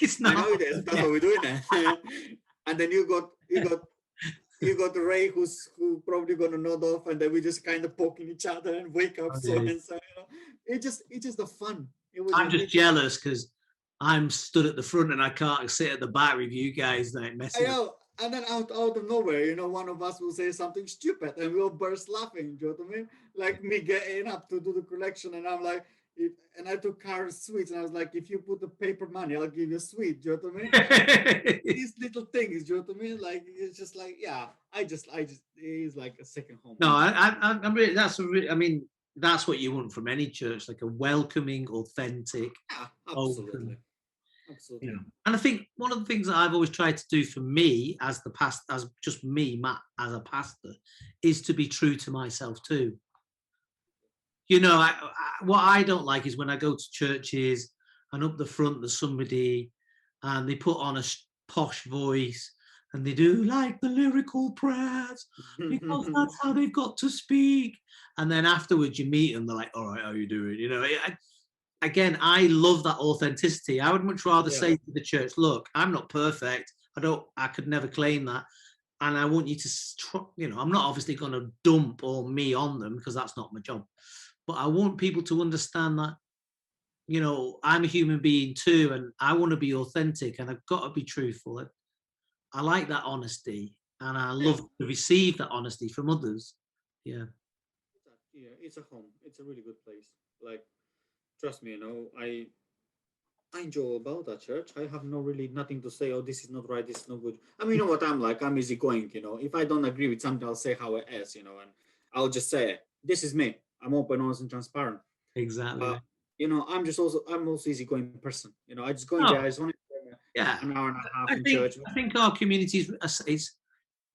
A: it's not.
B: I know it is. That's what we're doing now. And then you got Ray, who probably gonna nod off, and then we just kind of poking each other and wake up. And so it's just the fun.
A: I'm just jealous because I'm stood at the front and I can't sit at the back with you guys like messing.
B: I know. And then out of nowhere, one of us will say something stupid and we'll burst laughing. Do you know what I mean? Like me getting up to do the collection and I'm like, and I took Karen's sweets and I was like, if you put the paper money, I'll give you a sweet. Do you know what I mean? These little things, do you know what I mean? Like, it's just like, yeah, I just, it's like a second home.
A: No, I'm really, that's what you want from any church, like a welcoming, authentic,
B: absolutely.
A: open.
B: Absolutely.
A: And I think one of the things that I've always tried to do for me as the pastor, as just me, Matt, as a pastor, is to be true to myself too. What I don't like is when I go to churches and up the front there's somebody and they put on a posh voice and they do like the lyrical prayers because that's how they've got to speak. And then afterwards you meet them, they're like, all right, how you doing? Again, I love that authenticity. I would much rather say to the church, look, I'm not perfect. I could never claim that. And I want you to, I'm not obviously going to dump all me on them because that's not my job. But I want people to understand that, I'm a human being too, and I want to be authentic and I've got to be truthful. I like that honesty and I love to receive that honesty from others. Yeah.
B: Yeah, it's a home. It's a really good place. Like, trust me, I enjoy about that church. I have nothing to say. Oh, this is not right. This is not good. I mean, you know what I'm like. I'm easygoing. If I don't agree with something, I'll say how it is. And I'll just say, this is me. I'm open, honest, and transparent.
A: Exactly.
B: But I'm also easygoing person. I just go in there. I just want to an hour and a half in church.
A: I think our community is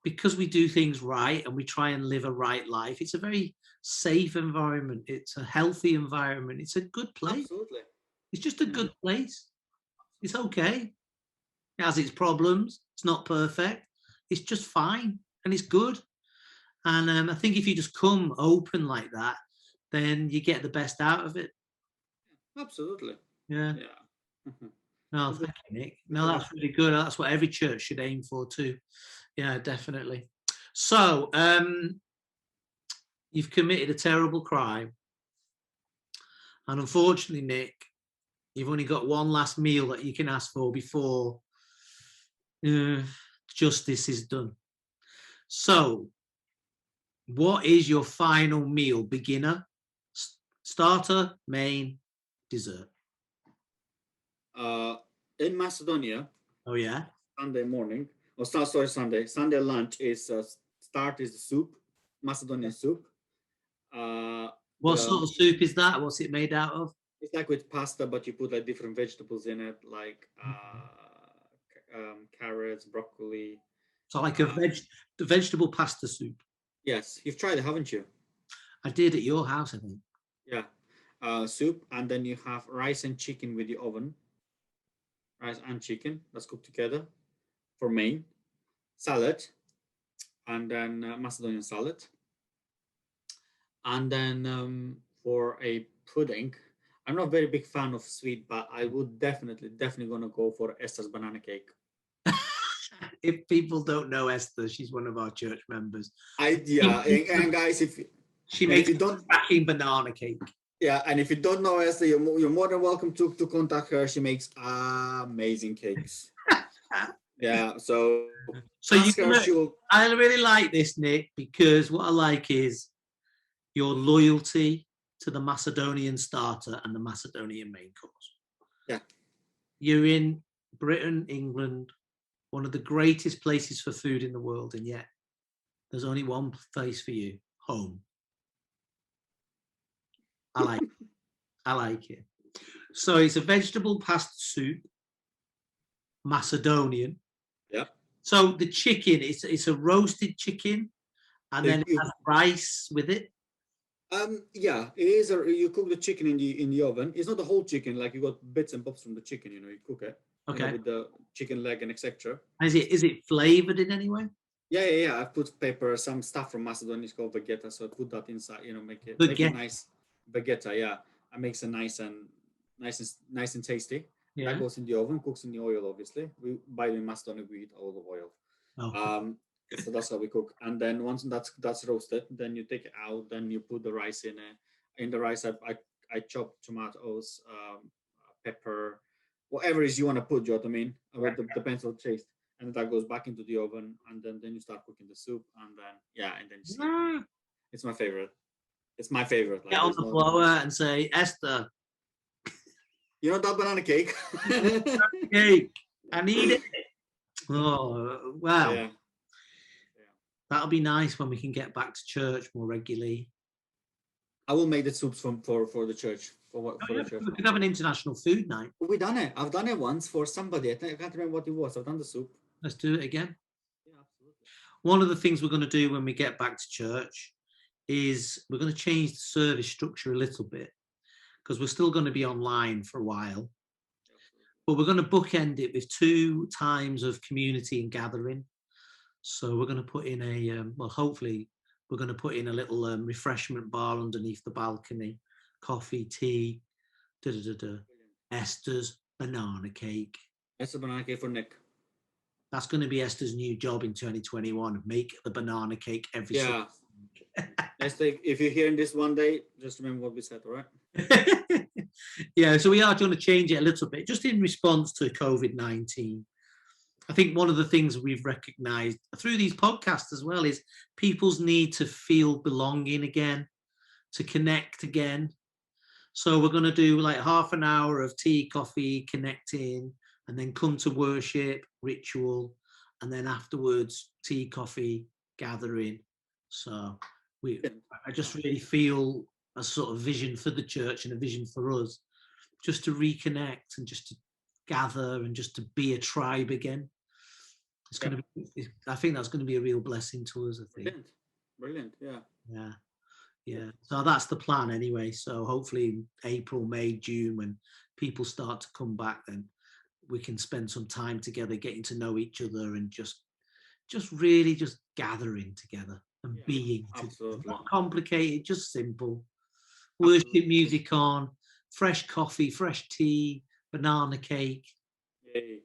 A: because we do things right and we try and live a right life. It's a very safe environment. It's a healthy environment. It's a good place.
B: Absolutely.
A: It's just a good place. It's okay. It has its problems. It's not perfect. It's just fine and it's good. And I think if you just come open like that, then you get the best out of it.
B: Absolutely.
A: Yeah.
B: Yeah.
A: No, thank you, Nick. No, that's really good. That's what every church should aim for too. Yeah, definitely. So, you've committed a terrible crime, and unfortunately, Nick, you've only got one last meal that you can ask for before justice is done. So, what is your final meal? Beginner, starter, main, dessert?
B: In Macedonia,
A: Oh yeah.
B: Sunday morning, or sorry, Sunday lunch is start is soup, Macedonian soup.
A: What sort of soup is that? What's it made out of?
B: It's like with pasta, but you put like different vegetables in it, like carrots, broccoli.
A: So like the vegetable pasta soup.
B: Yes, you've tried it, haven't you?
A: I did at your house, I think.
B: Yeah, soup, and then you have rice and chicken with the oven. Rice and chicken that's cooked together for main. Salad, and then Macedonian salad. And then for a pudding, I'm not a very big fan of sweet, but I would definitely gonna go for Esther's banana cake.
A: If people don't know Esther, she's one of our church members.
B: And guys, if
A: makes
B: you don't
A: cracking banana cake.
B: Yeah, and if you don't know Esther, you're more than welcome to contact her. She makes amazing cakes. Yeah, so
A: I really like this, Nick, because what I like is your loyalty to the Macedonian starter and the Macedonian main course.
B: Yeah.
A: You're in Britain, England, one of the greatest places for food in the world, and yet there's only one place for you, home. I like it. So it's a vegetable pasta soup, Macedonian.
B: Yeah.
A: So the chicken, it's a roasted chicken, and then it has rice with it.
B: Yeah, it is. You cook the chicken in the oven. It's not the whole chicken. Like you got bits and bobs from the chicken. You cook it.
A: Okay.
B: With the chicken leg and etc.
A: Is it flavored in any way?
B: Yeah. I put pepper, some stuff from Macedonia. It's called vegeta. So I put that inside. Make it nice. Vegeta, yeah. It makes it nice and tasty.
A: Yeah.
B: That goes in the oven, cooks in the oil. Obviously, by the way, in Macedonia we eat olive oil.
A: Okay.
B: So that's how we cook. And then once that's roasted, then you take it out. Then you put the rice in it. In the rice, I chop tomatoes, pepper, whatever it is you want to put. You know what I mean? Depends on the taste. And that goes back into the oven, and then you start cooking the soup, and then it's my favorite. It's my favorite.
A: Get on the blower and say, Esther.
B: You know that banana cake?
A: Cake. I need it. Oh, wow.
B: Yeah.
A: That'll be nice when we can get back to church more regularly.
B: I will make the soups for the church. The church.
A: We could have an international food night.
B: We done it. I've done it once for somebody. I can't remember what it was. I've done the soup.
A: Let's do it again.
B: Yeah, absolutely.
A: One of the things we're going to do when we get back to church is we're going to change the service structure a little bit, because we're still going to be online for a while. But we're going to bookend it with 2 times of community and gathering. So we're going to put in hopefully we're going to put in a little refreshment bar underneath the balcony, coffee, tea, Esther's banana cake.
B: Esther's banana cake for Nick.
A: That's going to be Esther's new job in 2021, make the banana cake every
B: Sunday. Esther, if you're hearing this one day, just remember what we said, all right?
A: Yeah, so we are going to change it a little bit, just in response to COVID-19. I think one of the things we've recognized through these podcasts as well is people's need to feel belonging again, to connect again. So we're going to do like half an hour of tea, coffee, connecting, and then come to worship, ritual, and then afterwards tea, coffee, gathering. So I just really feel a sort of vision for the church and a vision for us, just to reconnect and just to gather and just to be a tribe again. It's going to be, I think that's going to be a real blessing to us, I think.
B: Brilliant. Yeah.
A: So that's the plan anyway. So hopefully April, May, June, when people start to come back, then we can spend some time together, getting to know each other and just really just gathering together and being together. Not complicated, just simple. worship music on, fresh coffee, fresh tea, banana cake.
B: Yay.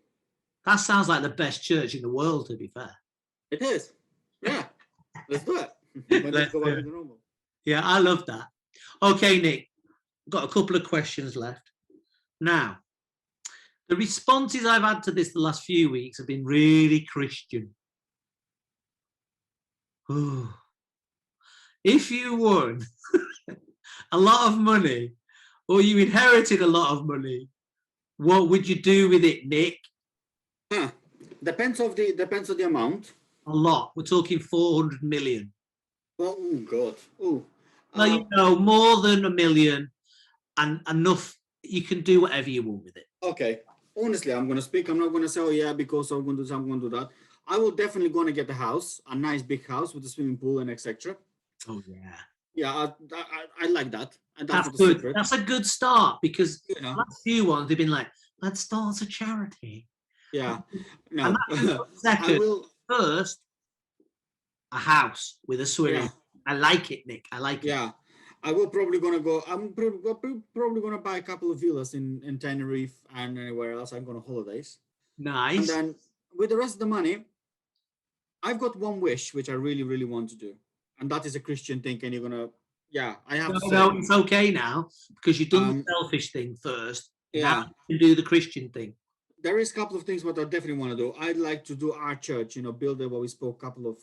A: That sounds like the best church in the world, to be fair.
B: It is. Yeah. Let's do it. Let's go back to the normal.
A: Yeah, I love that. Okay, Nick, got a couple of questions left. Now, the responses I've had to this the last few weeks have been really Christian. Ooh. If you won a lot of money or you inherited a lot of money, what would you do with it, Nick?
B: Depends on the amount.
A: A lot. We're talking 400 million.
B: Oh God. Oh.
A: Well, you know, more than 1 million and enough. You can do whatever you want with it.
B: Okay. Honestly, I'm gonna speak. I'm not gonna say, oh yeah, because I'm gonna do that. I will definitely gonna get a house, a nice big house with a swimming pool and etc.
A: Oh yeah.
B: Yeah, I like that. And
A: That's good. Secret. That's a good start because the last few ones they've been like, let's start a charity.
B: Yeah. No.
A: Second, first, a house with a swimming. Yeah. I like it, Nick. I like it.
B: Yeah. I will probably gonna go. I'm probably gonna buy a couple of villas in Tenerife and anywhere else. I'm gonna holidays.
A: Nice.
B: And then with the rest of the money, I've got one wish which I really, really want to do, and that is a Christian thing. And you're gonna, yeah, I have.
A: No, it's okay now because you've done the selfish thing first.
B: Yeah,
A: now you can do the Christian thing.
B: There is a couple of things what I definitely want to do. I'd like to do our church. You know, build what we spoke a couple of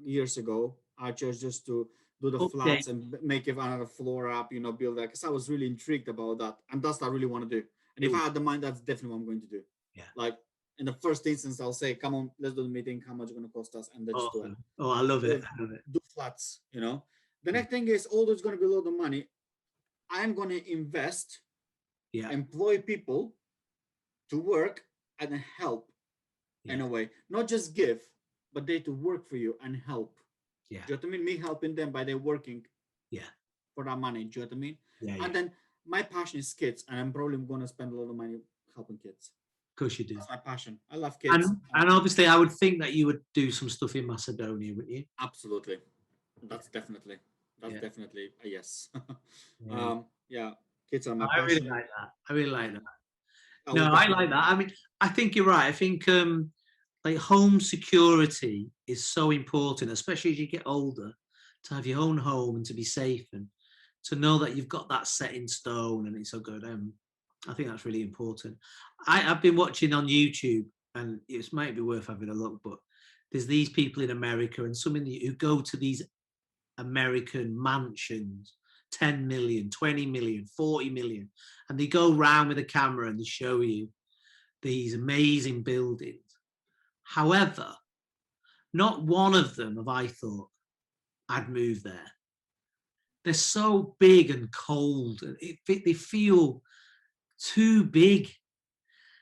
B: years ago. Our church just to do the flats and make it another floor up, you know, build that. Because I was really intrigued about that. And that's what I really want to do. And if I had the mind, that's definitely what I'm going to do.
A: Yeah.
B: Like in the first instance, I'll say, come on, let's do the meeting. How much it's going to cost us? And then just do it.
A: Oh, I love it.
B: Do flats, you know. The next thing is, although it's going to be a lot of money, I'm going to invest, employ people to work and help in a way. Not just give, but they to work for you and help.
A: Yeah.
B: Do you know what I mean? Me helping them by their working for that money. Do you know what I mean?
A: Yeah.
B: And then my passion is kids, and I'm probably going to spend a lot of money helping kids.
A: Of course you do.
B: That's my passion. I love kids.
A: And obviously I would think that you would do some stuff in Macedonia, wouldn't you?
B: Absolutely. That's definitely a yes. Kids are my
A: passion.
B: Really
A: like that. I really like that. I like that. I mean, I think you're right. I think like home security is so important, especially as you get older, to have your own home and to be safe and to know that you've got that set in stone and it's so good. I think that's really important. I've been watching on YouTube, and it might be worth having a look, but there's these people in America and some who go to these American mansions, 10 million, 20 million, 40 million, and they go around with a camera and they show you these amazing buildings. However, not one of them have I thought I'd move there. They're so big and cold. They feel too big.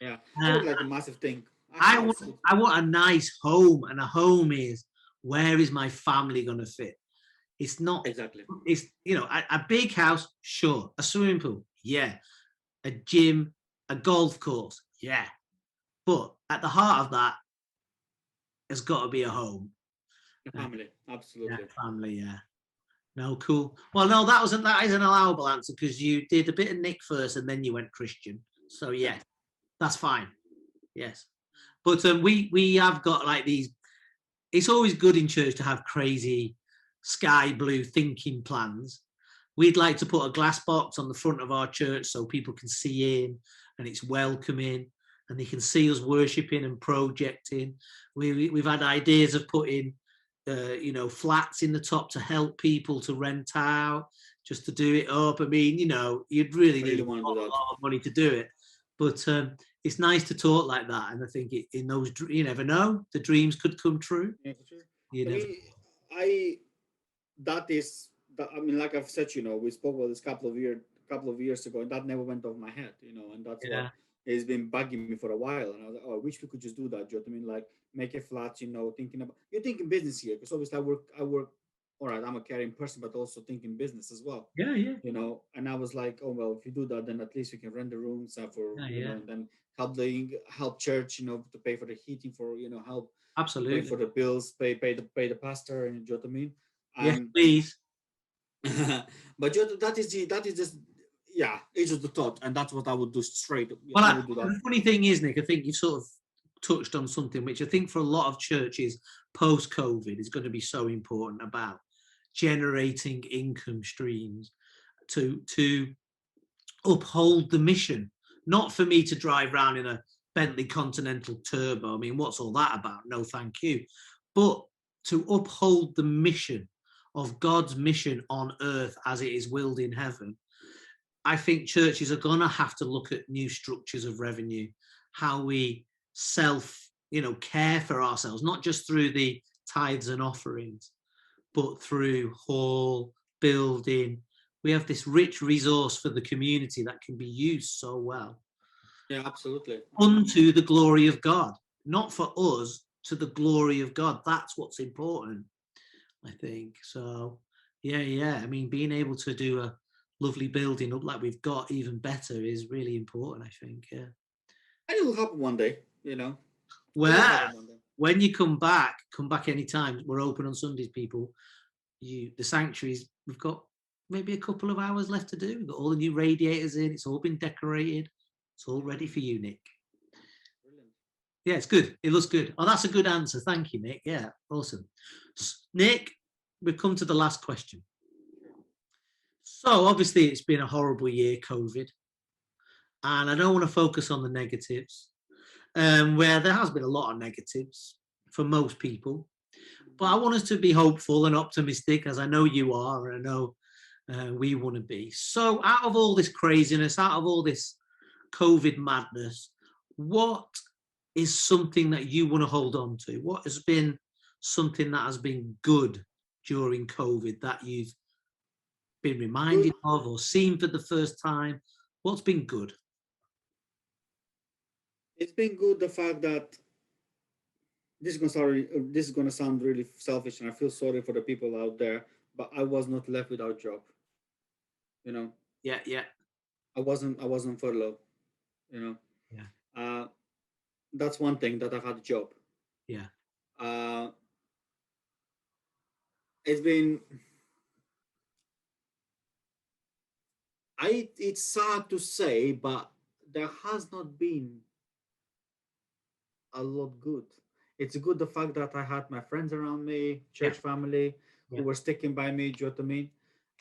B: Yeah, I would like a massive thing.
A: I want a nice home, and a home is, where is my family going to fit? It's not
B: exactly.
A: It's, you know, a big house, sure. A swimming pool, yeah. A gym, a golf course, yeah. But at the heart of that, there's got to be a home.
B: A family, absolutely.
A: Yeah, family, yeah. No, cool. Well, no, that is an allowable answer because you did a bit of Nick first and then you went Christian. So yeah, that's fine. Yes, but we have got like these. It's always good in church to have crazy sky blue thinking plans. We'd like to put a glass box on the front of our church so people can see in and it's welcoming. And they can see us worshipping and projecting. We've had ideas of putting, flats in the top to help people to rent out, just to do it up. I mean, you know, you'd really need a lot of money to do it. But it's nice to talk like that. And I think in those, you never know, the dreams could come true.
B: Yeah, for sure. I mean, like I've said, you know, we spoke about this couple of years ago, and that never went off my head, you know, and that's what it's been bugging me for a while. And I was like, oh, I wish we could just do that. Do you know what I mean? Like make it flat, you know, you're thinking business here, because obviously I work, all right, I'm a caring person, but also thinking business as well.
A: Yeah.
B: You know, and I was like, oh, well, if you do that, then at least we can rent the rooms for, you know, and then help church, you know, to pay for the heating, for, you know, help
A: absolutely
B: pay for the bills, pay the pastor, and do you know what I mean?
A: Yes, please.
B: But that is just, yeah, it's just the thought, and that's what I would do straight.
A: Well,
B: I would do that.
A: the funny thing is, Nick, I think you've sort of touched on something which I think for a lot of churches post-COVID is going to be so important about generating income streams to uphold the mission. Not for me to drive around in a Bentley Continental Turbo. I mean, what's all that about? No, thank you. But to uphold the mission of God's mission on earth as it is willed in heaven, I think churches are going to have to look at new structures of revenue, how we care for ourselves, not just through the tithes and offerings, but through hall, building. We have this rich resource for the community that can be used so well.
B: Yeah, absolutely.
A: Unto the glory of God, not for us, to the glory of God. That's what's important, I think. So, yeah. I mean, being able to do a lovely building up like we've got, even better, is really important, I think. Yeah.
B: And it will happen one day,
A: Well, when you come back anytime. We're open on Sundays, people. The sanctuaries, we've got maybe a couple of hours left to do. We've got all the new radiators in. It's all been decorated. It's all ready for you, Nick.
B: Brilliant.
A: Yeah, it's good. It looks good. Oh, that's a good answer. Thank you, Nick. Yeah, awesome. Nick, we've come to the last question. So obviously it's been a horrible year, COVID. And I don't want to focus on the negatives, where there has been a lot of negatives for most people. But I want us to be hopeful and optimistic, as I know you are, and I know we want to be. So out of all this craziness, out of all this COVID madness, what is something that you want to hold on to? What has been something that has been good during COVID that you've been reminded of or seen for the first time? What's been good?
B: It's been good, the fact that this is going to sound really selfish, and I feel sorry for the people out there, but I was not left without job.
A: Yeah.
B: I wasn't furloughed.
A: Yeah.
B: That's one thing, that I've had a job.
A: Yeah.
B: It's been. It's sad to say, but there has not been a lot good. It's good, the fact that I had my friends around me, church family, who were sticking by me. Do you know what I mean?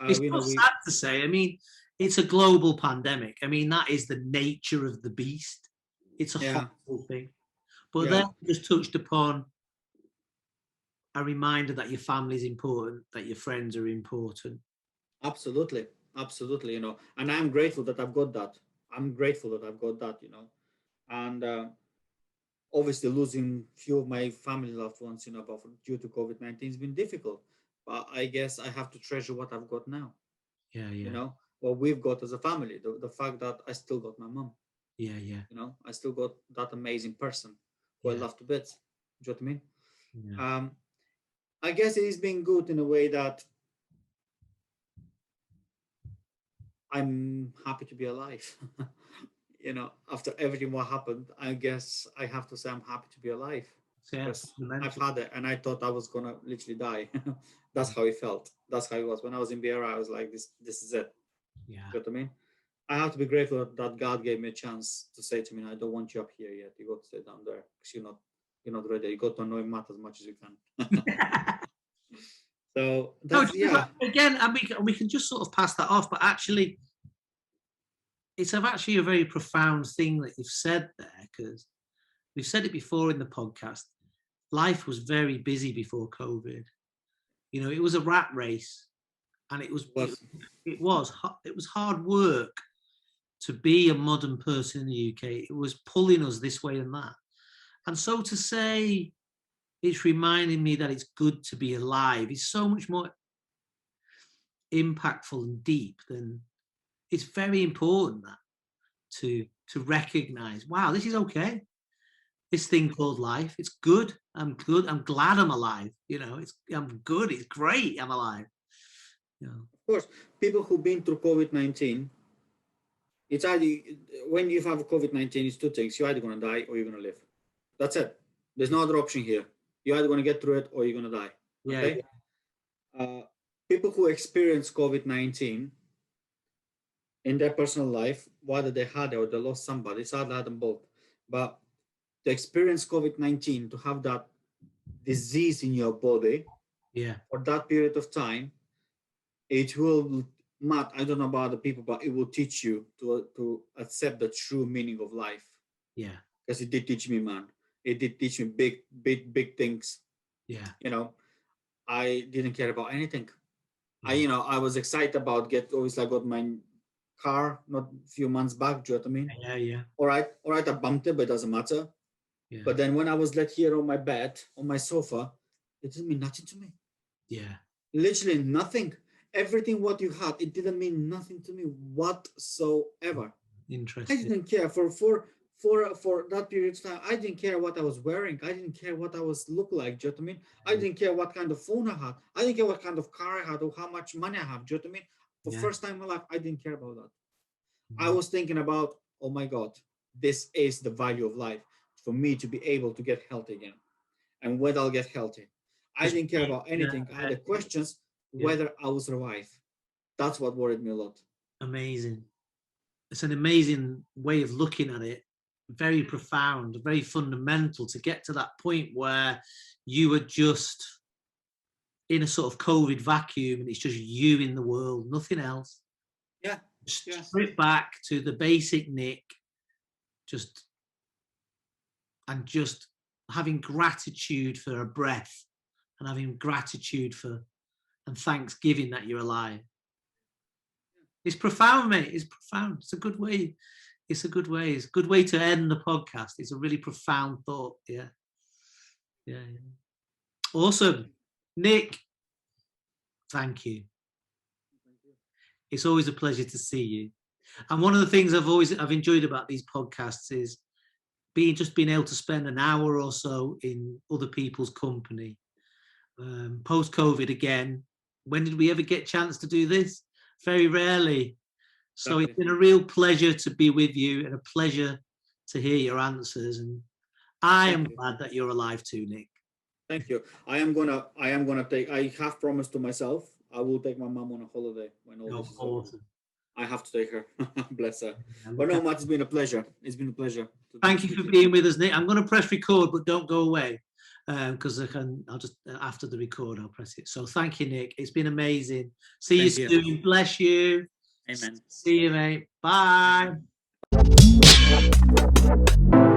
A: It's not sad to say. I mean, it's a global pandemic. I mean, that is the nature of the beast. It's a horrible thing. But then just touched upon a reminder that your family is important, that your friends are important.
B: Absolutely. And I'm grateful that I've got that. And obviously losing few of my family loved ones, due to COVID-19 has been difficult. But I guess I have to treasure what I've got now.
A: Yeah.
B: What we've got as a family, the fact that I still got my mom.
A: Yeah.
B: I still got that amazing person who I love to bits. Do you know what I mean?
A: Yeah.
B: I guess it has been good in a way that I'm happy to be alive. After everything what happened, I guess I have to say I'm happy to be alive. Yes, I've had it, and I thought I was gonna literally die. That's how it felt. That's how it was. When I was in BRI, I was like, this is it.
A: Yeah.
B: You know what I mean? I have to be grateful that God gave me a chance to say to me, I don't want you up here yet. You got to stay down there, because you're not ready. You got to know Matt as much as you can. So that's,
A: again, and we can just sort of pass that off, but actually it's actually a very profound thing that you've said there, because we've said it before in the podcast. Life was very busy before COVID. It was a rat race, and it was hard work to be a modern person in the UK. It was pulling us this way and that. And so to say it's reminding me that it's good to be alive is so much more impactful and deep than it's very important that to recognize, wow, this is okay. This thing called life, it's good. I'm glad I'm alive. I'm good. It's great. I'm alive.
B: Of course, people who've been through COVID-19, it's either, when you have COVID-19, it's two things. You're either going to die or you're going to live. That's it. There's no other option here. You're either going to get through it or you're going to die. Okay? people who experience COVID-19 in their personal life, whether they had it or they lost somebody, sadly I had them both. But to experience COVID-19, to have that disease in your body
A: Yeah.
B: for that period of time, it will, Matt, I don't know about other people, but it will teach you to accept the true meaning of life.
A: Yeah.
B: Because it did teach me, man. It did teach me big things.
A: Yeah.
B: You know, I didn't care about anything.
A: Yeah.
B: I was excited about obviously I got my car not a few months back, do you know what I mean?
A: Yeah.
B: All right, I bumped it, but it doesn't matter.
A: Yeah.
B: But then when I was left here on my bed, on my sofa, it didn't mean nothing to me.
A: Yeah.
B: Literally nothing. Everything what you had, it didn't mean nothing to me whatsoever.
A: Interesting.
B: I didn't care for that period of time. I didn't care what I was wearing. I didn't care what I was look like. Do you know what I mean? I didn't care what kind of phone I had. I didn't care what kind of car I had or how much money I have. Do you know what I mean? For first time in my life, I didn't care about that. I was thinking about, oh my God, this is the value of life for me to be able to get healthy again. And when I'll get healthy. I didn't care about anything. I had the questions whether I will survive. That's what worried me a lot.
A: Amazing. It's an amazing way of looking at it. Very profound, very fundamental to get to that point where you were just in a sort of COVID vacuum and it's just you in the world, nothing else.
B: Yeah.
A: Strip back to the basic Nik, just having gratitude for a breath and having gratitude for and thanksgiving that you're alive. It's profound, mate. It's profound. It's a good way. It's a good way. It's a good way to end the podcast. It's a really profound thought. Yeah. Awesome. Nik, thank you. It's always a pleasure to see you. And one of the things I've enjoyed about these podcasts is being able to spend an hour or so in other people's company. Post-COVID again, when did we ever get a chance to do this? Very rarely. So it's been a real pleasure to be with you and a pleasure to hear your answers. And I am glad that you're alive too, Nik.
B: Thank you. I have promised to myself, I will take my mom on a holiday when all this is over. I have to take her. Bless her. But no, Matt, it's been a pleasure. It's been a pleasure.
A: Thank you for being with us, Nik. I'm going to press record, but don't go away because I'll just after the record I'll press it. So thank you, Nik. It's been amazing. See you soon. Bless you.
B: Amen.
A: See you, mate. Bye.
B: Amen.